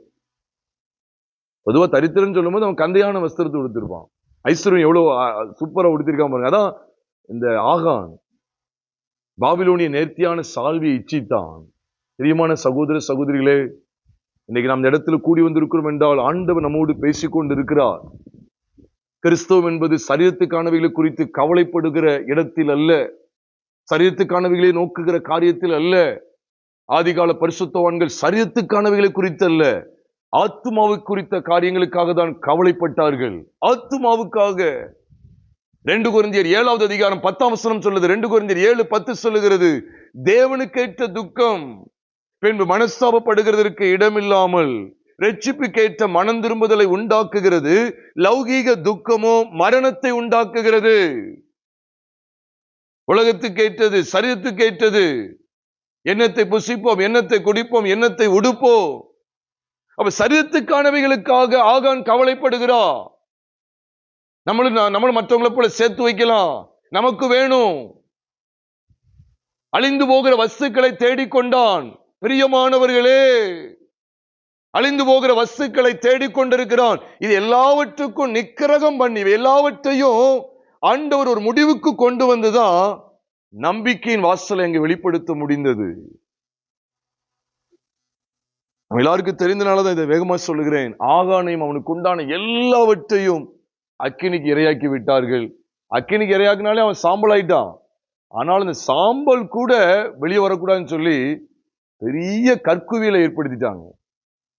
பொதுவா தரித்திரன் சொல்லும் போது அவன் கந்தையான வஸ்திரத்தை உடுத்திருப்பான். ஐஸ்வர்யம் எவ்வளவு சூப்பரா உடுத்திருக்கான் பாருங்க. அதான் இந்த ஆகான் பாபிலோனிய நேர்த்தியான சால்வியை இச்சித்தான். பிரியமான சகோதர சகோதரிகளே, இன்னைக்கு நாம் இந்த இடத்துல கூடி வந்திருக்கிறோம் என்றால் ஆண்டவர் நம்மோடு பேசிக்கொண்டு இருக்கிறார். கிறிஸ்தவம் என்பது சரீரத்துக்கானவைகளை குறித்து கவலைப்படுகிற இடத்தில் அல்ல, சரீரத்துக்கானவைகளை நோக்குகிற காரியத்தில் அல்ல. ஆதிகால பரிசுத்தவான்கள் சரீரத்துக்கானவைகளை குறித்து அல்ல, ஆத்துமாவுக்கு குறித்த காரியங்களுக்காக தான் கவலைப்பட்டார்கள். ஆத்துமாவுக்காக. 2 கொரிந்தியர் 7 அதிகாரம் 10 வசனம் சொல்லுது. 2 கொரிந்தியர் 7:10 சொல்லுகிறது, தேவனுக்கேற்ற துக்கம் பின்பு மனஸ்தாபப்படுகிறதற்கு இடமில்லாமல் ரட்சிப்புக்கேற்ற மனம் திரும்புதலை உண்டாக்குகிறது, லௌகீக துக்கமோ மரணத்தை உண்டாக்குகிறது. உலகத்துக்கேற்றது, சரீரத்துக்கேற்றது. எண்ணத்தை புசிப்போம், எண்ணத்தை குடிப்போம், எண்ணத்தை உடுப்போம். அப்ப சரீரத்துக்கானவைகளுக்காக ஆகான் கவலைப்படுகிறான். நம்மளும் மற்றவங்களை போல சேர்த்து வைக்கலாம், நமக்கு வேணும். அழிந்து போகிற வஸ்துக்களை தேடிக்கொண்டான். பிரியமானவர்களே, அழிந்து போகிற வஸ்துக்களை தேடிக்கொண்டிருக்கிறான். இது எல்லாவற்றுக்கும் நிக்கிரகம் பண்ணி எல்லாவற்றையும் ஆண்டவர் ஒரு முடிவுக்கு கொண்டு வந்துதான் நம்பிக்கையின் வாசலை அங்கு வெளிப்படுத்த முடிந்தது. நம்ம எல்லாருக்கும் தெரிந்தனாலதான் இதை வேகமா சொல்லுகிறேன். ஆகானையும் அவனுக்கு உண்டான எல்லாவற்றையும் அக்கினிக்கு இரையாக்கி விட்டார்கள். அக்கினிக்கு இரையாக்கினாலே அவன் சாம்பல் ஆயிட்டான். ஆனால் இந்த சாம்பல் கூட வெளியே வரக்கூடாதுன்னு சொல்லி பெரிய கற்குவியலை ஏற்படுத்திட்டாங்க.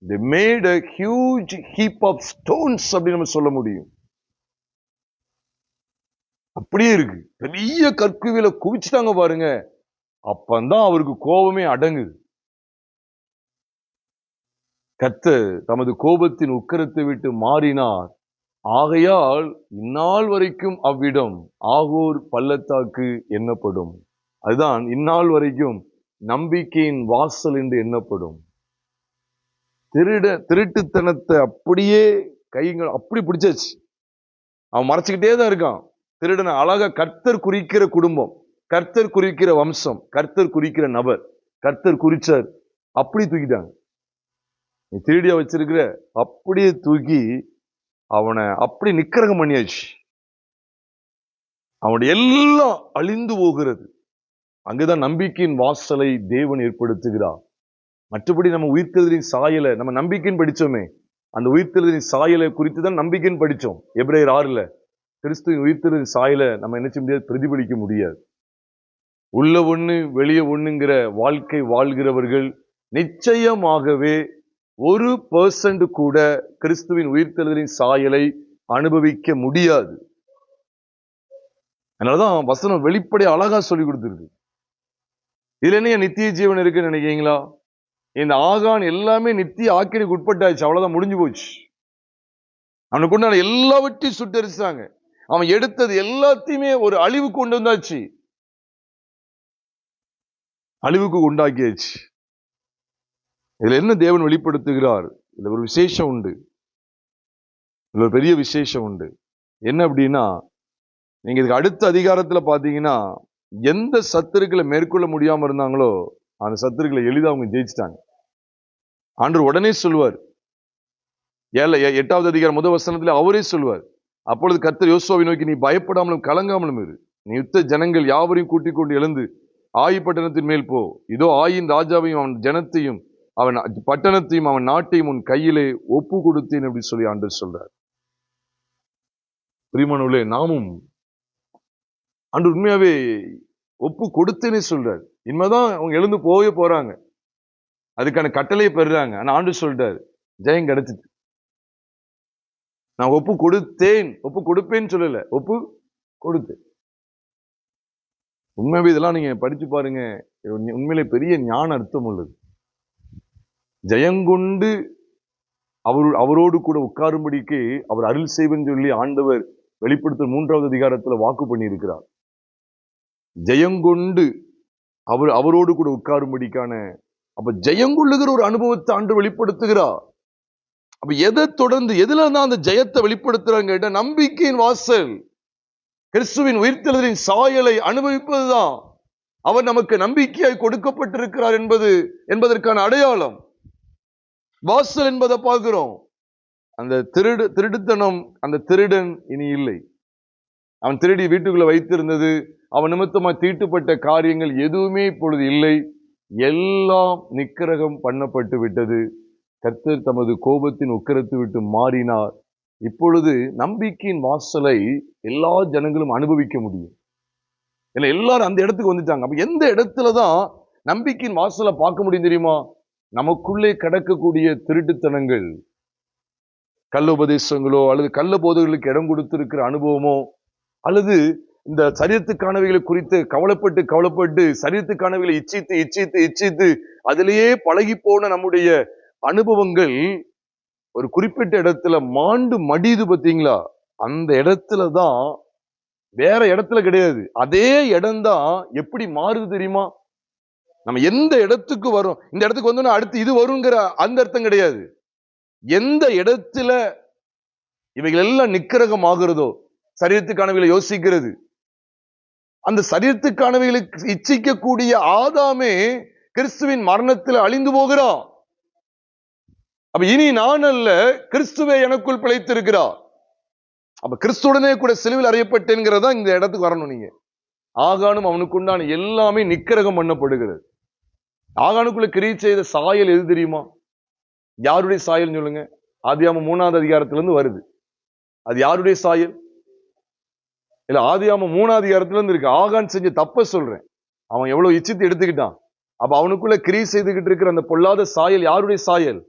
They made a huge heap of stones அப்படி நம்ம சொல்ல முடியும். அப்படியே இருக்கு, பெரிய கற்குவியலை குவிச்சுட்டாங்க பாருங்க. அப்பந்தான் அவருக்கு கோபமே அடங்குது. கர்த்தர் தமது கோபத்தின் உக்கிரத்தை விட்டு மாறினார். ஆகையால் இந்நாள் வரைக்கும் அவ்விடம் ஆகோர் பள்ளத்தாக்கு எண்ணப்படும். அதுதான் இந்நாள் வரைக்கும் நம்பிக்கையின் வாசல் என்று எண்ணப்படும். திருட்டுத்தனத்தை அப்படியே கைகள் அப்படி பிடிச்சாச்சு. அவன் மறைச்சுக்கிட்டே தான் இருக்கான். திருடனை அழகா கர்த்தர் குறிக்கிற குடும்பம், கர்த்தர் குறிக்கிற வம்சம், கர்த்தர் குறிக்கிற நபர், கர்த்தர் குறிச்சார், அப்படி தூக்கிட்டாங்க. நீ திருடியா வச்சிருக்கிற அப்படியே தூக்கி அவனை அப்படி நிக்கிரகம் பண்ணியாச்சு. அவனுடைய எல்லாம் அழிந்து போகிறது. அங்குதான் நம்பிக்கையின் வாசலை தேவன் ஏற்படுத்துகிறார். மற்றபடி நம்ம உயிர்த்தெழுதலின் சாயலை நம்ம நம்பிக்கைன்னு படிச்சோமே, அந்த உயிர்த்தெழுதலின் சாயலை குறித்து தான் நம்பிக்கைன்னு படிச்சோம். எபிரேயர் 6ல கிறிஸ்துவின் உயிர்த்தெழுதலின் சாயலை நம்ம என்ன செய்ய முடியாது, பிரதிபலிக்க முடியாது. உள்ள ஒண்ணு வெளியே ஒண்ணுங்கிற வாழ்க்கை வாழ்கிறவர்கள் நிச்சயமாகவே 1% கூட கிறிஸ்துவின் உயிர்த்தெழுதலின் சாயலை அனுபவிக்க முடியாது. அதனாலதான் வசனம் வெளிப்படை அழகா சொல்லி கொடுத்துருக்கு. இதுல என்ன நித்திய ஜீவன் இருக்குன்னு நினைக்கிறீங்களா? இந்த ஆகான் எல்லாமே நித்திய ஆக்கினைக்கு உட்பட்டாச்சு, அவ்வளவுதான், முடிஞ்சு போச்சு. அவனுக்கு உண்டான எல்லாவற்றையும் சுட்டரிச்சாங்க. அவன் எடுத்தது எல்லாத்தையுமே ஒரு அழிவுக்கு கொண்டு வந்தாச்சு, அழிவுக்கு உண்டாக்கியாச்சு. இதுல என்ன தேவன் வெளிப்படுத்துகிறார்? இதுல ஒரு விசேஷம் உண்டு, இதுல ஒரு பெரிய விசேஷம் உண்டு. என்ன அப்படின்னா, நீங்க இதுக்கு அடுத்த அதிகாரத்துல பாத்தீங்கன்னா, எந்த சத்துருக்களை மேற்கொள்ள முடியாம இருந்தாங்களோ அந்த சத்துருக்களை எளிதாக அவங்க ஜெயிச்சிட்டாங்க. ஆண்டவர் உடனே சொல்வார், 8வது அதிகாரம் முதல் வசனத்துல அவரே சொல்வார், அப்பொழுது கர்த்தர் யோசுவாவை நோக்கி, நீ பயப்படாமலும் கலங்காமலும் இரு, நீ யுத்த ஜனங்கள் யாவரையும் கூட்டிக் கொண்டு எழுந்து ஆயி பட்டணத்தின் மேல் போ. இதோ ஆயின் ராஜாவையும் அவன் ஜனத்தையும் அவன் பட்டணத்தையும் அவன் நாட்டையும் உன் கையிலே ஒப்பு கொடுத்தேன் அப்படி சொல்லி ஆண்டவர் சொல்றார். பிரியமானவர்களே, நாமும் ஆண்டவர் உண்மையாவே ஒப்பு கொடுத்தேனே சொல்றாரு. இனிமேதான் அவங்க எழுந்து போவே போறாங்க, அதுக்கான கட்டளையை பெறுறாங்க. ஆனா ஆண்டவர் சொல்றாரு, ஜெயம் கிடைச்சிட்டு, நான் ஒப்பு கொடுத்தேன், ஒப்பு கொடுப்பேன்னு சொல்லல, ஒப்பு கொடுத்தேன். உண்மையாவே இதெல்லாம் நீங்க படிச்சு பாருங்க, உண்மையிலே பெரிய ஞான அர்த்தம் உள்ளது. ஜெயங்கொண்டு அவரோடு கூட உட்காரும்படிக்கு அவர் அருள் செய்வன்னு சொல்லி ஆண்டவர் வெளிப்படுத்த 3வது அதிகாரத்துல வாக்கு பண்ணி இருக்கிறார். ஜெயங்கொண்டு அவரோடு கூட உட்காரும்படிக்கான, அப்ப ஜெயங்கொள்ளுகிற ஒரு அனுபவத்தை ஆண்டவர் வெளிப்படுத்துகிறார். அப்ப எதை தொடர்ந்து எதுல தான் அந்த ஜெயத்தை வெளிப்படுத்துறாங்க கேட்டா, நம்பிக்கையின் வாசல், கிறிஸ்துவின் உயிர்த்தெழுதலின் சாயலை அனுபவிப்பதுதான் அவர் நமக்கு நம்பிக்கையாய் கொடுக்கப்பட்டிருக்கிறார் என்பதற்கான அடையாளம். வாசல் என்பதை பார்க்கிறோம். அந்த திருடுத்தனம், அந்த திருடன் இனி இல்லை. அவன் திருடி வீட்டுக்குள்ள வைத்திருந்தது, அவன் நிமித்தமா தீட்டுப்பட்ட காரியங்கள் எதுவுமே இப்பொழுது இல்லை. எல்லாம் நிக்கிரகம் பண்ணப்பட்டு விட்டது. கர்த்தர் தமது கோபத்தின் உக்கிரத்தை விட்டு மாறினார். இப்பொழுது நம்பிக்கையின் வாசலை எல்லா ஜனங்களும் அனுபவிக்க முடியும். இல்ல, எல்லாரும் அந்த இடத்துக்கு வந்துட்டாங்க. அப்ப எந்த இடத்துலதான் நம்பிக்கையின் வாசலை பார்க்க முடியும் தெரியுமா? நமக்குள்ளே கிடக்கக்கூடிய திருட்டுத்தனங்கள், கள்ள உபதேசங்களோ அல்லது கள்ள போதர்களுக்கு இடம் கொடுத்திருக்கிற அனுபவமோ, அல்லது இந்த சரீரத்துக்கானவைகளை குறித்து கவலைப்பட்டு சரீரத்துக்கானவைகளை இச்சித்து அதிலேயே பழகி போன நம்முடைய அனுபவங்கள் ஒரு குறிப்பிட்ட இடத்துல மாண்டு மடியுது. பார்த்தீங்களா? அந்த இடத்துலதான், வேற இடத்துல கிடையாது. அதே இடம்தான் எப்படி மாறுது தெரியுமா? நம்ம எந்த இடத்துக்கு வரோம், இந்த இடத்துக்கு வந்தோம்னா அடுத்து இது வருங்கிற அந்த அர்த்தம் கிடையாது. எந்த இடத்துல இவைகள் எல்லாம் நிக்கிரகம் ஆகிறதோ, சரீரத்துக்கானவைகளை யோசிக்கிறது, அந்த சரீரத்துக்கானவைகளுக்கு இச்சிக்கக்கூடிய ஆதாமே கிறிஸ்துவின் மரணத்தில் அழிந்து போகிறான். அப்ப இனி நான் அல்ல, கிறிஸ்துவே எனக்குள் பிழைத்திருக்கிறார். அப்ப கிறிஸ்துடனே கூட சிலுவையில் அறையப்பட்டேங்கிறதா இந்த இடத்துக்கு வரணும். நீங்க ஆகானும் அவனுக்கு உண்டான எல்லாமே நிக்கிரகம் பண்ணப்படுகிறது. ஆகானுக்குள்ள கிரியை செய்த சாயல் எது தெரியுமா? யாருடைய சாயல் சொல்லுங்க? ஆதியாகமம் 3வது அதிகாரத்திலிருந்து வருது. அது யாருடைய சாயல்? இல்ல, ஆதியாகமம் 3வது அதிகாரத்துல இருந்து இருக்கு. ஆகான் செஞ்ச தப்ப சொல்றேன். அவன் எவ்வளவு இச்சித்து எடுத்துக்கிட்டான். அப்ப அவனுக்குள்ள கிரியை செய்துகிட்டு இருக்கிற அந்த பொல்லாத சாயல் யாருடைய சாயல்?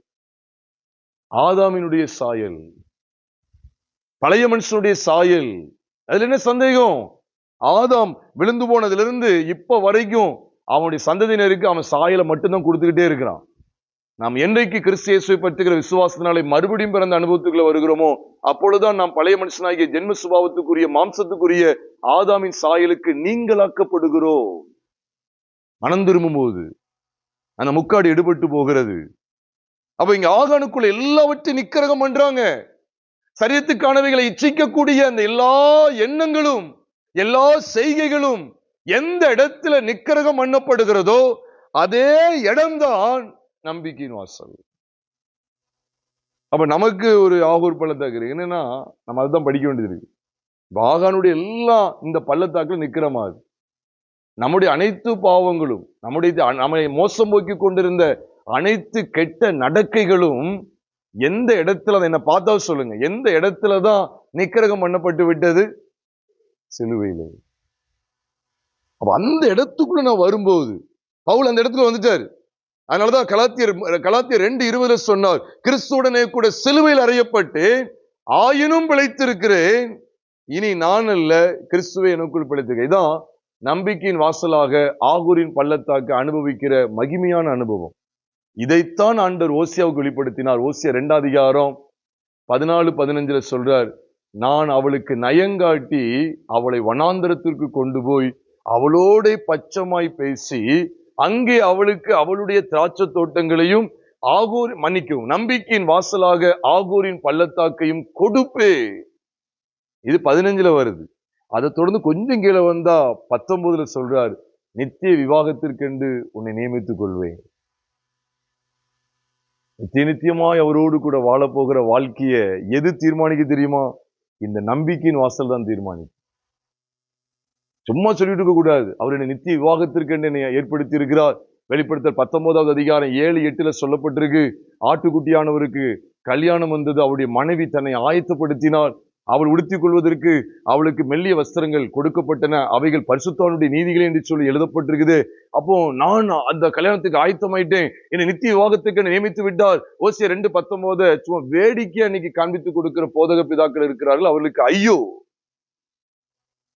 ஆதாமினுடைய சாயல், பழைய மனுஷனுடைய சாயல். அதுல என்ன சந்தேகம்? ஆதாம் விழுந்து போனதிலிருந்து இப்ப வரைக்கும் அவனுடைய சந்ததியினருக்கு அவன் சாயலை மட்டும்தான் கொடுத்துக்கிட்டே இருக்கிறான். நாம் என்றைக்கு கிறிஸ்து இயேசுவை பற்றுகிற விசுவாசத்தினாலே மறுபடியும் பிறந்த அனுபவத்துக்குள்ள வருகிறோமோ, அப்பொழுதுதான் நாம் பழைய மனுஷனாகிய ஜென்ம சுபாவத்துக்குரிய மாம்சத்துக்குரிய ஆதாமின் சாயலுக்கு நீங்களாக்கப்படுகிறோம். மனம் திரும்பும் போது அந்த முக்காடு எடுபட்டு போகிறது. அப்ப இங்க ஆகானுக்குள்ள எல்லாவற்றையும் நிக்கிரகம் பண்றாங்க. சரீரத்துக்கானவைகளை இச்சிக்கக்கூடிய அந்த எல்லா எண்ணங்களும் எல்லா செய்கைகளும் எந்த இடத்துல நிக்கிரகம் பண்ணப்படுகிறதோ அதே இடம்தான் நம்பிக்கையின் வாசல். அப்ப நமக்கு ஒரு ஆகூர் பள்ளத்தாக்கு என்னன்னா, நம்ம அதுதான் படிக்க வேண்டியது இருக்கு. ஆகானுடைய எல்லாம் இந்த பள்ளத்தாக்குல நிக்கிறமாது. நம்முடைய அனைத்து பாவங்களும், நம்மை மோசம் போக்கி கொண்டிருந்த அனைத்து கெட்ட நடக்கைகளும் எந்த இடத்துல என்ன பார்த்தா சொல்லுங்க, எந்த இடத்துலதான் நிக்கிரகம் பண்ணப்பட்டு விட்டது? சிலுவையிலே. அப்ப அந்த இடத்துக்குள்ள நான் வரும்போது பவுல் அந்த இடத்துல வந்துட்டாரு. அதனாலதான் கலாத்தியர் 2:20 சொன்னார், கிறிஸ்துவுடனே கூட சிலுவையில் அறையப்பட்டு ஆயினும் பிழைத்திருக்கிறேன், இனி நான் அல்ல கிறிஸ்துவே எனக்குள் பிழைத்திருக்கிறேன். இதான் நம்பிக்கையின் வாசலாக ஆகூரின் பள்ளத்தாக்கு அனுபவிக்கிற மகிமையான அனுபவம். இதைத்தான் ஆண்டவர் ஓசியாவுக்கு வெளிப்படுத்தினார். ஓசியா 2:14-15 சொல்றார், நான் அவளுக்கு நயங்காட்டி அவளை வனாந்தரத்திற்கு கொண்டு போய் அவளோட பச்சமாய் பேசி அங்கே அவளுக்கு அவளுடைய திராட்சை தோட்டங்களையும் ஆகூர் மன்னிக்கவும் நம்பிக்கையின் வாசலாக ஆகூரின் பள்ளத்தாக்கையும் கொடுப்பே. இது 15 வருது. அதை தொடர்ந்து கொஞ்சம் கீழே வந்தா 19 சொல்றார், நித்திய விவாகத்திற்கென்று உன்னை நியமித்துக் கொள்வேன். நித்தியமாய் அவரோடு கூட வாழ போகிற வாழ்க்கைய எது தீர்மானிக்க தெரியுமா? இந்த நம்பிக்கையின் வாசல் தான் தீர்மானிக்கும். சும்மா சொல்லிட்டு இருக்க கூடாது, அவர் என்னை நித்திய விவாகத்திற்கு என்னை ஏற்படுத்தி இருக்கிறார். வெளிப்படுத்தல் 19வது அதிகாரம் 7-8 சொல்லப்பட்டிருக்கு, ஆட்டுக்குட்டியானவருக்கு கல்யாணம் வந்தது, அவருடைய மனைவி தன்னை ஆயத்தப்படுத்தினாள், அவள் உடுத்திக் கொள்வதற்கு அவளுக்கு மெல்லிய வஸ்திரங்கள் கொடுக்கப்பட்டன, அவைகள் பரிசுத்தவானுடைய நீதிகளே என்று சொல்லி எழுதப்பட்டிருக்குது. அப்போ நான் அந்த கல்யாணத்துக்கு ஆயத்தமாயிட்டேன், என்னை நித்திய விவாகத்துக்கு நியமித்து விட்டார். ஓசியா 2:19 சும்மா வேடிக்கை அன்னைக்கு காண்பித்துக் கொடுக்கிற போதக பிதாக்கள் இருக்கிறார்கள், அவர்களுக்கு ஐயோ.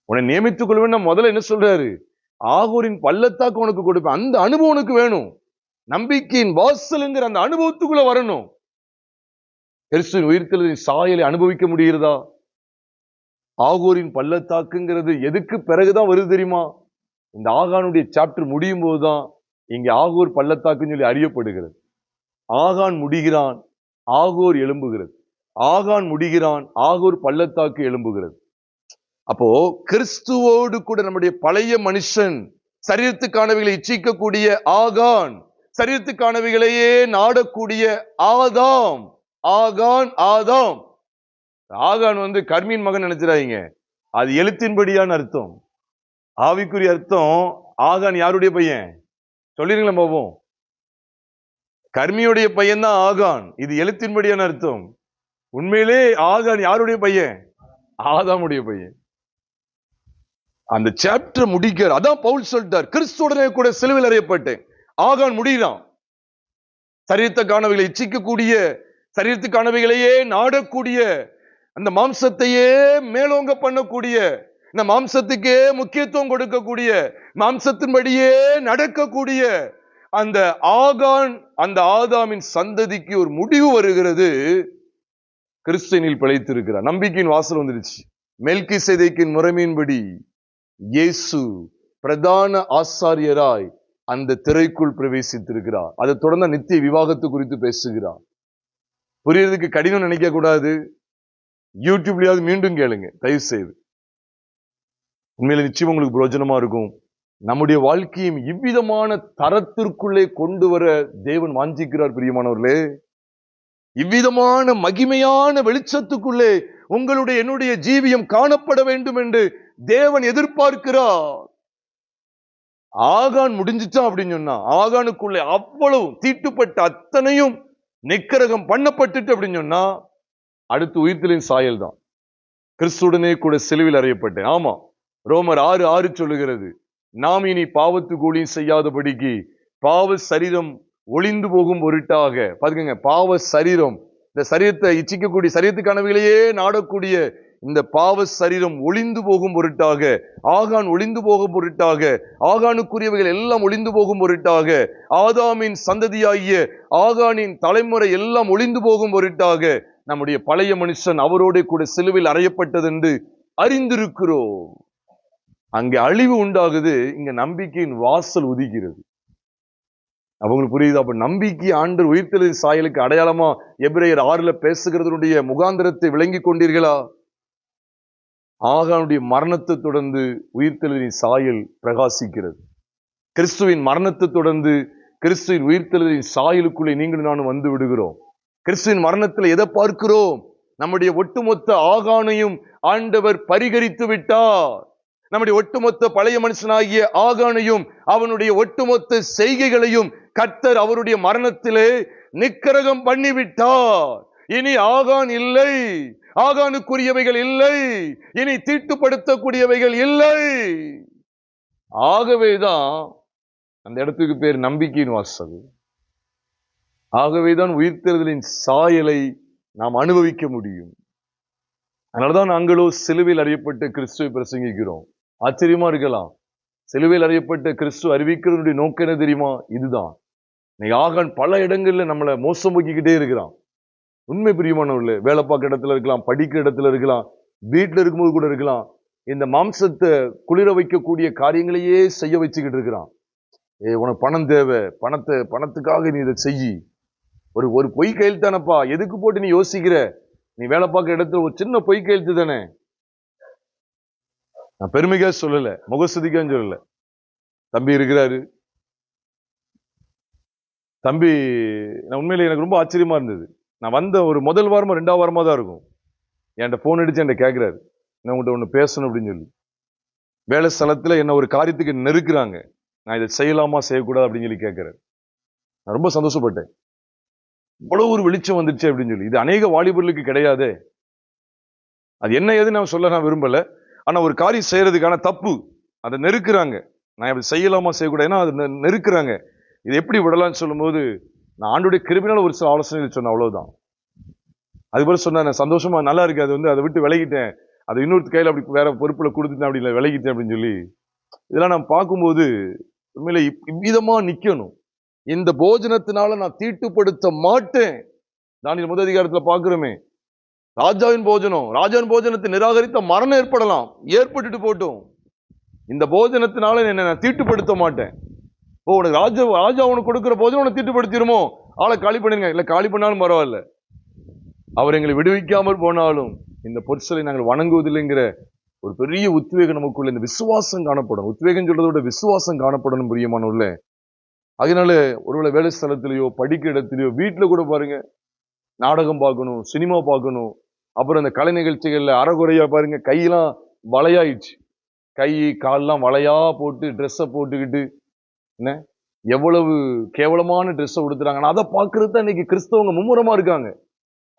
உன்னை நியமித்துக் கொள்வேன் முதல்ல என்ன சொல்றாரு? ஆகூரின் பள்ளத்தாக்கு உனக்கு கொடுப்பேன். அந்த அனுபவம் உனக்கு வேணும். நம்பிக்கையின் வாசல்ங்கிற அந்த அனுபவத்துக்குள்ள வரணும். கிறிஸ்துவின் உயிர்த்தெழுதலின் சாயலை அனுபவிக்க முடிகிறதா? ஆகூரின் பள்ளத்தாக்குங்கிறது எதுக்கு பிறகுதான் வருது தெரியுமா? இந்த ஆகானுடைய சாப்டர் முடியும் போதுதான் இங்க ஆகூர் பள்ளத்தாக்குன்னு சொல்லி அறியப்படுகிறது. ஆகான் முடிகிறான், ஆகூர் எழும்புகிறது. ஆகான் முடிகிறான், ஆகூர் பள்ளத்தாக்கு எழும்புகிறது. அப்போ கிறிஸ்துவோடு கூட நம்முடைய பழைய மனுஷன் சரீரத்துக்கானவைகளை இச்சிக்கக்கூடிய ஆகான், சரீரத்துக்கானவைகளையே நாடக்கூடிய ஆதாம். ஆகான் ஆதாம். ஆகான் கர்மியின் மகன் நினைச்சிடாதீங்க, அது எழுத்தின்படியான அர்த்தம். ஆவிக்குரிய அர்த்தம் ஆகான் யாருடைய பையன் சொல்லிருங்களா பாப்போம்? கர்மியுடைய பையன் தான் ஆகான். இது எழுத்தின்படியான அர்த்தம். உண்மையிலே ஆகான் யாருடைய பையன்? ஆதாமுடைய பையன். அந்த சாப்டர் முடிக்கிற அதான் பவுல் சொல்லிட்டார், கிறிஸ்துவுடனே கூட சிலுவையில் அறையப்பட்டேன். ஆகான் முடிகிறான், சரீரத்துக்கானவைகளை இச்சிக்கக்கூடிய, சரீரத்துக்கானவைகளையே நாடக்கூடிய, அந்த மாம்சத்தையே மேலோங்க பண்ணக்கூடிய, இந்த மாம்சத்துக்கே முக்கியத்துவம் கொடுக்கக்கூடிய, மாம்சத்தின்படியே நடக்கக்கூடிய அந்த ஆகான், அந்த ஆதாமின் சந்ததிக்கு ஒரு முடிவு வருகிறது. கிறிஸ்துவினில் பிழைத்திருக்கிறார். நம்பிக்கையின் வாசல் வந்துருச்சு. மெல்கிசேதேக்கின் முறைமையின்படி இயேசு பிரதான ஆசாரியராய் அந்த திரைக்குள் பிரவேசித்திருக்கிறார். அதை தொடர்ந்து நித்திய விவாகத்து குறித்து பேசுகிறார். புரியறதுக்கு கடினம் நினைக்க கூடாது. யூடியூப்லயாவது மீண்டும் கேளுங்க தயவு செய்து. உண்மையில நிச்சயம் உங்களுக்கு பிரயோஜனமா இருக்கும். நம்முடைய வாழ்க்கையும் இவ்விதமான தரத்திற்குள்ளே கொண்டு வர தேவன் வாஞ்சிக்கிறார். பிரியமானவர்களே, இவ்விதமான மகிமையான வெளிச்சத்துக்குள்ளே உங்களுடைய என்னுடைய ஜீவியம் காணப்பட வேண்டும் என்று தேவன் எதிர்பார்க்கிறார். ஆகான் முடிஞ்சிட்டான் அப்படின்னு சொன்னா, ஆகானுக்குள்ளே அவ்வளவு தீட்டுப்பட்ட அத்தனையும் நிக்கிரகம் பண்ணப்பட்டுட்டு அப்படின்னு சொன்னா, அடுத்து உயிர்த்தெழுதலின் சாயல் தான். கிறிஸ்துவுடனே கூட சிலுவையில் அறையப்பட்டேன். ஆமா, ரோமர் 6:6 சொல்லுகிறது, நாம் இனி பாவத்துக்கு ஊழியம் செய்யாதபடிக்கு பாவ சரீரம் ஒளிந்து போகும் பொருட்டாக. பாருங்க, பாவ சரீரம், இந்த சரீரத்தை இச்சிக்கக்கூடிய, சரீரத்துக்கானவைகளையே நாடக்கூடிய இந்த பாவ சரீரம் ஒளிந்து போகும் பொருட்டாக, ஆகான் ஒளிந்து போகும் பொருட்டாக, ஆகானுக்குரியவைகள் எல்லாம் ஒளிந்து போகும் பொருட்டாக, ஆதாமின் சந்ததியாகிய ஆகானின் தலைமுறை எல்லாம் ஒளிந்து போகும் பொருட்டாக நம்முடைய பழைய மனுஷன் அவரோட கூட சிலுவையில் அறையப்பட்டது என்று அறிந்திருக்கிறோம். அங்கே அழிவு உண்டாகுது, இங்க நம்பிக்கையின் வாசல் உதிக்கிறது. அவங்களுக்கு புரியுது. அப்ப நம்பிக்கை ஆண்டவர் உயிர்த்தெழுதலின் சாயலுக்கு அடையாளமா எபிரேயர் 6 பேசுகிறதனுடைய முகாந்திரத்தை விளங்கி கொண்டீர்களா? ஆகானுடைய மரணத்தை தொடர்ந்து உயிர்த்தெழுதலின் சாயல் பிரகாசிக்கிறது. கிறிஸ்துவின் மரணத்தை தொடர்ந்து கிறிஸ்துவின் உயிர்த்தெழுதலின் சாயலுக்குள்ளே நீங்களும் நானும் வந்து விடுகிறோம். கிறிஸ்துவின் மரணத்தில் எதை பார்க்கிறோம்? நம்முடைய ஒட்டுமொத்த ஆகானையும் ஆண்டவர் பரிகரித்து விட்டார். நம்முடைய ஒட்டுமொத்த பழைய மனுஷனாகிய ஆகானையும் அவனுடைய ஒட்டுமொத்த செய்கைகளையும் கர்த்தர் அவருடைய மரணத்திலே நிக்கிரகம் பண்ணிவிட்டார். இனி ஆகான் இல்லை, ஆகானுக்குரியவைகள் இல்லை, இனி தீட்டுப்படுத்தக்கூடியவைகள் இல்லை. ஆகவேதான் அந்த இடத்துக்கு பேர் நம்பிக்கையின் வாசல். ஆகவேதான் உயிர்த்தெழுதலின் சாயலை நாம் அனுபவிக்க முடியும். அதனாலதான் நாங்களோ சிலுவையில் அறியப்பட்ட கிறிஸ்துவை பிரசங்கிக்கிறோம். ஆச்சரியமா இருக்கலாம். சிலுவையில் அறியப்பட்ட கிறிஸ்து அறிவிக்கிறதுடைய நோக்கம் என்ன தெரியுமா? இதுதான். ஆகான் பல இடங்கள்ல நம்மளை மோசம் போக்கிக்கிட்டே இருக்கிறான். உண்மை பிரியமானவர்களே, வேலை பார்க்க இடத்துல இருக்கலாம், படிக்கிற இடத்துல இருக்கலாம், வீட்டுல இருக்கும்போது கூட இருக்கலாம். இந்த மாம்சத்தை குளிர வைக்கக்கூடிய காரியங்களையே செய்ய வச்சுக்கிட்டு இருக்கிறான். உனக்கு பணம் தேவை, பணத்துக்காக நீ இதை செய்யி. ஒரு பொய் கையெழுத்து தானப்பா, எதுக்கு போட்டு நீ யோசிக்கிற? நீ வேலை பார்க்க இடத்துல ஒரு சின்ன பொய் கையெழுத்து தானே. நான் பெருமைக்கா சொல்லல, முகஸ்துதிக்கான்னு சொல்லல. தம்பி இருக்கிறாரு. தம்பி, நான் உண்மையில எனக்கு ரொம்ப ஆச்சரியமா இருந்தது. நான் வந்த ஒரு முதல் வாரமா 2வது வாரமா தான் இருக்கும், என்கிட்ட போன் அடிச்சு என்கிட்ட கேட்கிறாரு, நான் உங்கள்கிட்ட ஒண்ணு பேசணும் அப்படின்னு சொல்லி. வேலை ஸ்தலத்துல என்ன ஒரு காரியத்துக்கு நெருக்குறாங்க, நான் இதை செய்யலாமா செய்யக்கூடாது அப்படின்னு சொல்லி கேட்கிறாரு. நான் ரொம்ப சந்தோஷப்பட்டேன். இவ்வளவு ஒரு வெளிச்சம் வந்துருச்சு அப்படின்னு சொல்லி. இது அநேக வாலிபர்களுக்கு கிடையாது. அது என்ன ஏது நான் சொல்ல நான் விரும்பல. ஆனா ஒரு காரியம் செய்யறதுக்கான தப்பு, அதை நெருக்குறாங்க. நான் இப்படி செய்யலாமா செய்யக்கூடாது, ஏன்னா அதை நெருக்குறாங்க. இது எப்படி விடலாம்னு சொல்லும் போது நான் ஆண்டுடைய கிருபையினால ஒரு சில ஆலோசனைகள் சொன்னேன், அவ்வளவுதான். அதுபோல சொன்னேன், சந்தோஷமா நல்லா இருக்கு, அது அதை விட்டு விலகிட்டேன், அதை இன்னொரு கையில அப்படி வேற பொறுப்புல கொடுத்துட்டேன், அப்படி இல்லை விலகிட்டேன் அப்படின்னு சொல்லி. இதெல்லாம் நான் பார்க்கும்போது உண்மையில இவ்விதமா நிக்கணும். இந்த போஜனத்தினால நான் தீட்டுப்படுத்த மாட்டேன். தானியேல் 1 அதிகாரத்துல பார்க்கிறோமே, ராஜாவின் போஜனம், ராஜாவின் போஜனத்தை நிராகரித்த மரணம் ஏற்படலாம், ஏற்பட்டுட்டு போட்டும், இந்த போஜனத்தினால என்ன நான் தீட்டுப்படுத்த மாட்டேன். உனக்கு ராஜா உனக்கு கொடுக்கிற போஜனம் உனக்கு தீட்டுப்படுத்திடுமோ, ஆளை காலி பண்ணிருங்க. இல்ல காலி பண்ணாலும் பரவாயில்ல, அவர் எங்களை விடுவிக்காமல் போனாலும் இந்த பொருட்களை நாங்கள் வணங்குவதில்லைங்கிற ஒரு பெரிய உத்வேகம் நமக்குள்ள, இந்த விசுவாசம் காணப்படும். உத்வேகம் சொல்றதை விட விசுவாசம் காணப்படணும் பிரியமானவர்களே. அதனால ஒருவேளை வேலை ஸ்தலத்திலேயோ, படிக்க இடத்திலேயோ, வீட்டுல கூட பாருங்க, நாடகம் பார்க்கணும், சினிமா பார்க்கணும், அப்புறம் அந்த கலை நிகழ்ச்சிகள்ல அறகுறையா பாருங்க, கையெல்லாம் வளையாயிடுச்சு, கை கால்லாம் வளையா போட்டு ட்ரெஸ்ஸை போட்டுக்கிட்டு என்ன எவ்வளவு கேவலமான ட்ரெஸ்ஸை கொடுத்துறாங்க. அதை பார்க்கறது தான் இன்னைக்கு கிறிஸ்தவங்க மும்முரமா இருக்காங்க.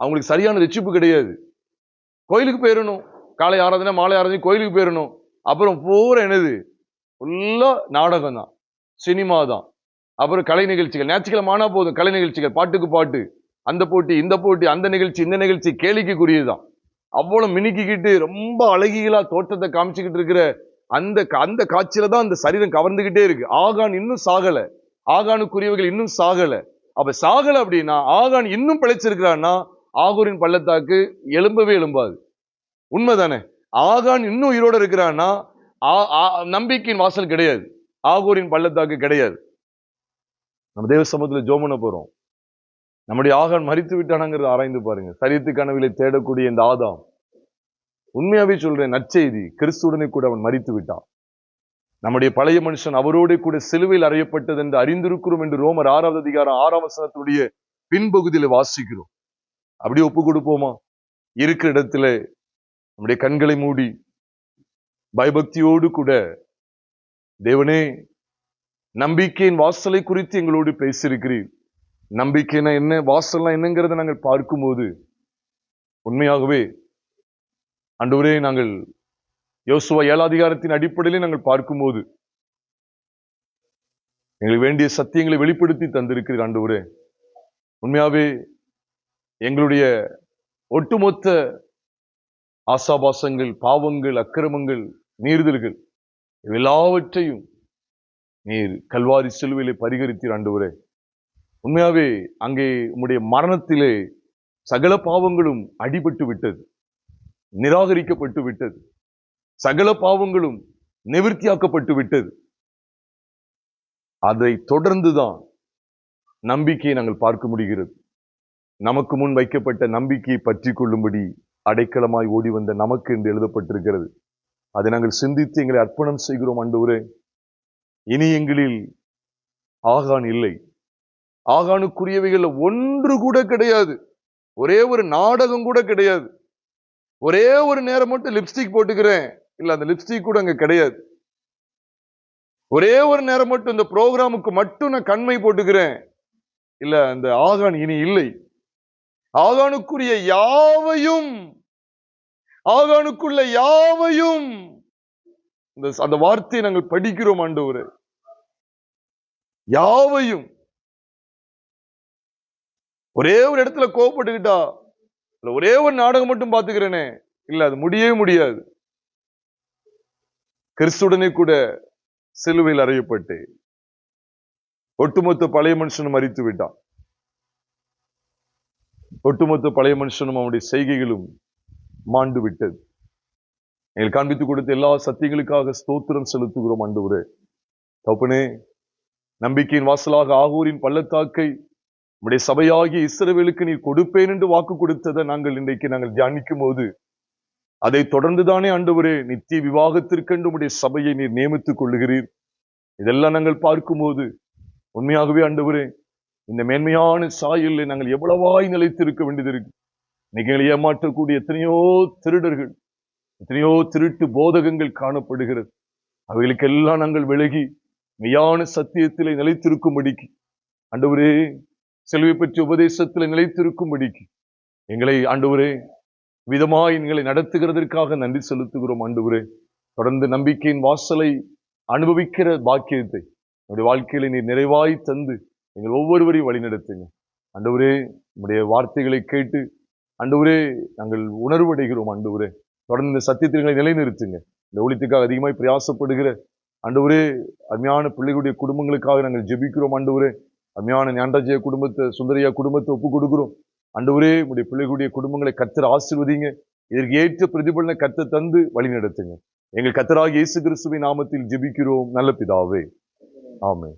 அவங்களுக்கு சரியான ரட்சிப்பு கிடையாது. கோயிலுக்கு போயிடணும், காலை ஆராதனை மாலை ஆராதனை, கோயிலுக்கு போயிடணும். அப்புறம் பூரா என்னது, ஃபுல்லா நாடகம் தான், சினிமா தான், அப்புறம் கலை நிகழ்ச்சிகள். ஞாயிற்றுக்கிழமை ஆனா போதும் கலை நிகழ்ச்சிகள், பாட்டுக்கு பாட்டு, அந்த போட்டி இந்த போட்டி, அந்த நிகழ்ச்சி இந்த நிகழ்ச்சி, கேளிக்கைக்குரியதுதான். அவ்வளவு மினுக்கிக்கிட்டு ரொம்ப அழகிகளா தோற்றத்தை காமிச்சுக்கிட்டு இருக்கிற அந்த காட்சியில தான் அந்த சரீரம் கவர்ந்துகிட்டே இருக்கு. ஆகான் இன்னும் சாகல, ஆகானுக்குரியவைகள் இன்னும் சாகல. அப்ப சாகல அப்படின்னா ஆகான் இன்னும் பிழைச்சிருக்கிறான்னா ஆகூரின் பள்ளத்தாக்கு எழும்பவே எழும்பாது. உண்மைதானே? ஆகான் இன்னும் உயிரோட இருக்கிறான்னா நம்பிக்கையின் வாசல் கிடையாது, ஆகூரின் பள்ளத்தாக்கு கிடையாது. நம்ம தேவ சமூகத்துல ஜெபம் பண்ண போறோம். நம்முடைய ஆகான் மரித்து விட்டானாங்கிறது ஆராய்ந்து பாருங்க. சரீரத்து கனவிலே தேடக்கூடிய இந்த ஆதாம், உண்மையாவே சொல்றேன், நற்செய்தி, கிறிஸ்துடனே கூட அவன் மரித்து விட்டான். நம்முடைய பழைய மனுஷன் அவரோட கூட சிலுவையில் அறையப்பட்டது என்று அறிந்திருக்கிறோம் என்று ரோமர் 6வது அதிகாரம் 6ஆம் வசனத்துடைய பின்பகுதியில வாசிக்கிறோம். அப்படியே ஒப்பு கொடுப்போமா? இருக்கிற இடத்துல நம்முடைய கண்களை மூடி பயபக்தியோடு கூட, தேவனே, நம்பிக்கையின் வாசலை குறித்து எங்களோடு பேசியிருக்கிறீர். நம்பிக்கைனா என்ன, வாசல்னா என்னங்கிறத நாங்கள் பார்க்கும்போது உண்மையாகவே ஆண்டவரே, நாங்கள் யோசுவா 7 அதிகாரத்தின் அடிப்படையில் நாங்கள் பார்க்கும்போது எங்களுக்கு வேண்டிய சத்தியங்களை வெளிப்படுத்தி தந்திருக்கிறீர். ஆண்டவரே, உண்மையாவே எங்களுடைய ஒட்டுமொத்த ஆசாபாசங்கள், பாவங்கள், அக்கிரமங்கள், மீறுதல்கள் எல்லாவற்றையும் நீர் கல்வாரி சிலுவையிலே பரிகரித்தீர். ஆண்டவரே, உண்மையாவே அங்கே உம்முடைய மரணத்திலே சகல பாவங்களும் அடிபட்டு விட்டது, நிராகரிக்கப்பட்டு விட்டது, சகல பாவங்களும் நிவர்த்தியாக்கப்பட்டு விட்டது. அதை தொடர்ந்துதான் நம்பிக்கையை நாங்கள் பார்க்க முடிகிறது. நமக்கு முன் வைக்கப்பட்ட நம்பிக்கையை பற்றி கொள்ளும்படி அடைக்கலமாய் ஓடி வந்த நமக்கு என்று எழுதப்பட்டிருக்கிறது. அதை நாங்கள் சிந்தித்து எங்களை அர்ப்பணம் செய்கிறோம். ஆண்டவரே, இனி எங்களில் ஆகான் இல்லை. ஆகானுக்குரியவைகள் ஒன்று கூட கிடையாது, ஒரே ஒரு நாடகம் கூட கிடையாது. ஒரே ஒரு நேரம் மட்டும் லிப்ஸ்டிக் போட்டுக்கிறேன், இல்ல அந்த லிப்ஸ்டிக் கூட அங்க கிடையாது. ஒரே ஒரு நேரம் மட்டும் இந்த ப்ரோக்ராமுக்கு மட்டும் நான் கண்மை போட்டுக்கிறேன். இல்ல, அந்த ஆகான் இனி இல்லை. ஆகானுக்குரிய யாவையும், ஆகானுக்குள்ள யாவையும், அந்த வார்த்தையை நாங்கள் படிக்கிறோம் ஆண்டவரே. யாவையும். ஒரே ஒரு இடத்துல கோவப்பட்டுக்கிட்டா, ஒரே ஒரு நாடகம் மட்டும் பாத்துக்கிறேனே, இல்ல, அது முடியவே முடியாது. கிறிஸ்துடனே கூட சிலுவையில் அறையப்பட்டு ஒட்டுமொத்த பழைய மனுஷனும் மரித்து விட்டான். ஒட்டுமொத்த பழைய மனுஷனும் அவனுடைய செய்கைகளும் மாண்டு விட்டது. எங்கள் காண்பித்துக் கொடுத்த எல்லா சத்தியங்களுக்காக ஸ்தோத்திரம் செலுத்துகிறோம் ஆண்டவரே. தகப்பனே, நம்பிக்கையின் வாசலாக ஆகூரின் பள்ளத்தாக்கை உம்முடைய சபையாகிய இஸ்ரவேலுக்கு நீர் கொடுப்பேன் என்று வாக்கு கொடுத்ததை இன்றைக்கு நாங்கள் தியானிக்கும் போது, அதை தொடர்ந்துதானே ஆண்டவரே நித்திய விவாகத்திற்கென்று உம்முடைய சபையை நீர் நியமித்துக் கொள்ளுகிறீர். இதெல்லாம் நாங்கள் பார்க்கும்போது உண்மையாகவே ஆண்டவரே, இந்த மேன்மையான சாயலில் நாங்கள் எவ்வளவாய் நிலைத்திருக்க வேண்டியது இருக்கு. இன்னைக்கு எங்களை ஏமாற்றக்கூடிய எத்தனையோ திருடர்கள், எத்தனையோ திருட்டு போதகங்கள் காணப்படுகிறது. அவைகளுக்கெல்லாம் நாங்கள் விலகி மெய்யான சத்தியத்திலே நிலைத்திருக்கும்படிக்கு ஆண்டவரே, செல்வி பற்றிய உபதேசத்தில் நிலைத்திருக்கும்படிக்கு எங்களை ஆண்டவரே விதமாய் எங்களை நடத்துகிறதற்காக நன்றி செலுத்துகிறோம் ஆண்டவரே. தொடர்ந்து நம்பிக்கையின் வாசலை அனுபவிக்கிற பாக்கியத்தை நம்முடைய வாழ்க்கையில நீர் நிறைவாய் தந்து எங்கள் ஒவ்வொருவரையும் வழிநடத்துங்க ஆண்டவரே. நம்முடைய வார்த்தைகளை கேட்டு ஆண்டவரே நாங்கள் உணர்வடைகிறோம் ஆண்டவரே. தொடர்ந்து இந்த சத்தியத்தினை நிலைநிறுத்துங்க. இந்த ஊழியத்துக்காக அதிகமாய் பிரயாசப்படுகிற ஆண்டவரே அருமையான பிள்ளைகளுடைய குடும்பங்களுக்காக நாங்கள் ஜெபிக்கிறோம் ஆண்டவரே. அருமையான ஞானராஜ்ய குடும்பத்தை, சுந்தரியா குடும்பத்தை ஒப்பு கொடுக்கிறோம் ஆண்டவரே. உடைய பிள்ளைகளுடைய குடும்பங்களை கர்த்தர் ஆசீர்வதிங்க. இதற்கு ஏற்ற பிரதிபலனை கர்த்தர் தந்து வழி நடத்துங்க. எங்கள் கர்த்தராகிய இயேசு கிறிஸ்துவின் நாமத்தில் ஜெபிக்கிறோம் நல்ல பிதாவே, ஆமென்.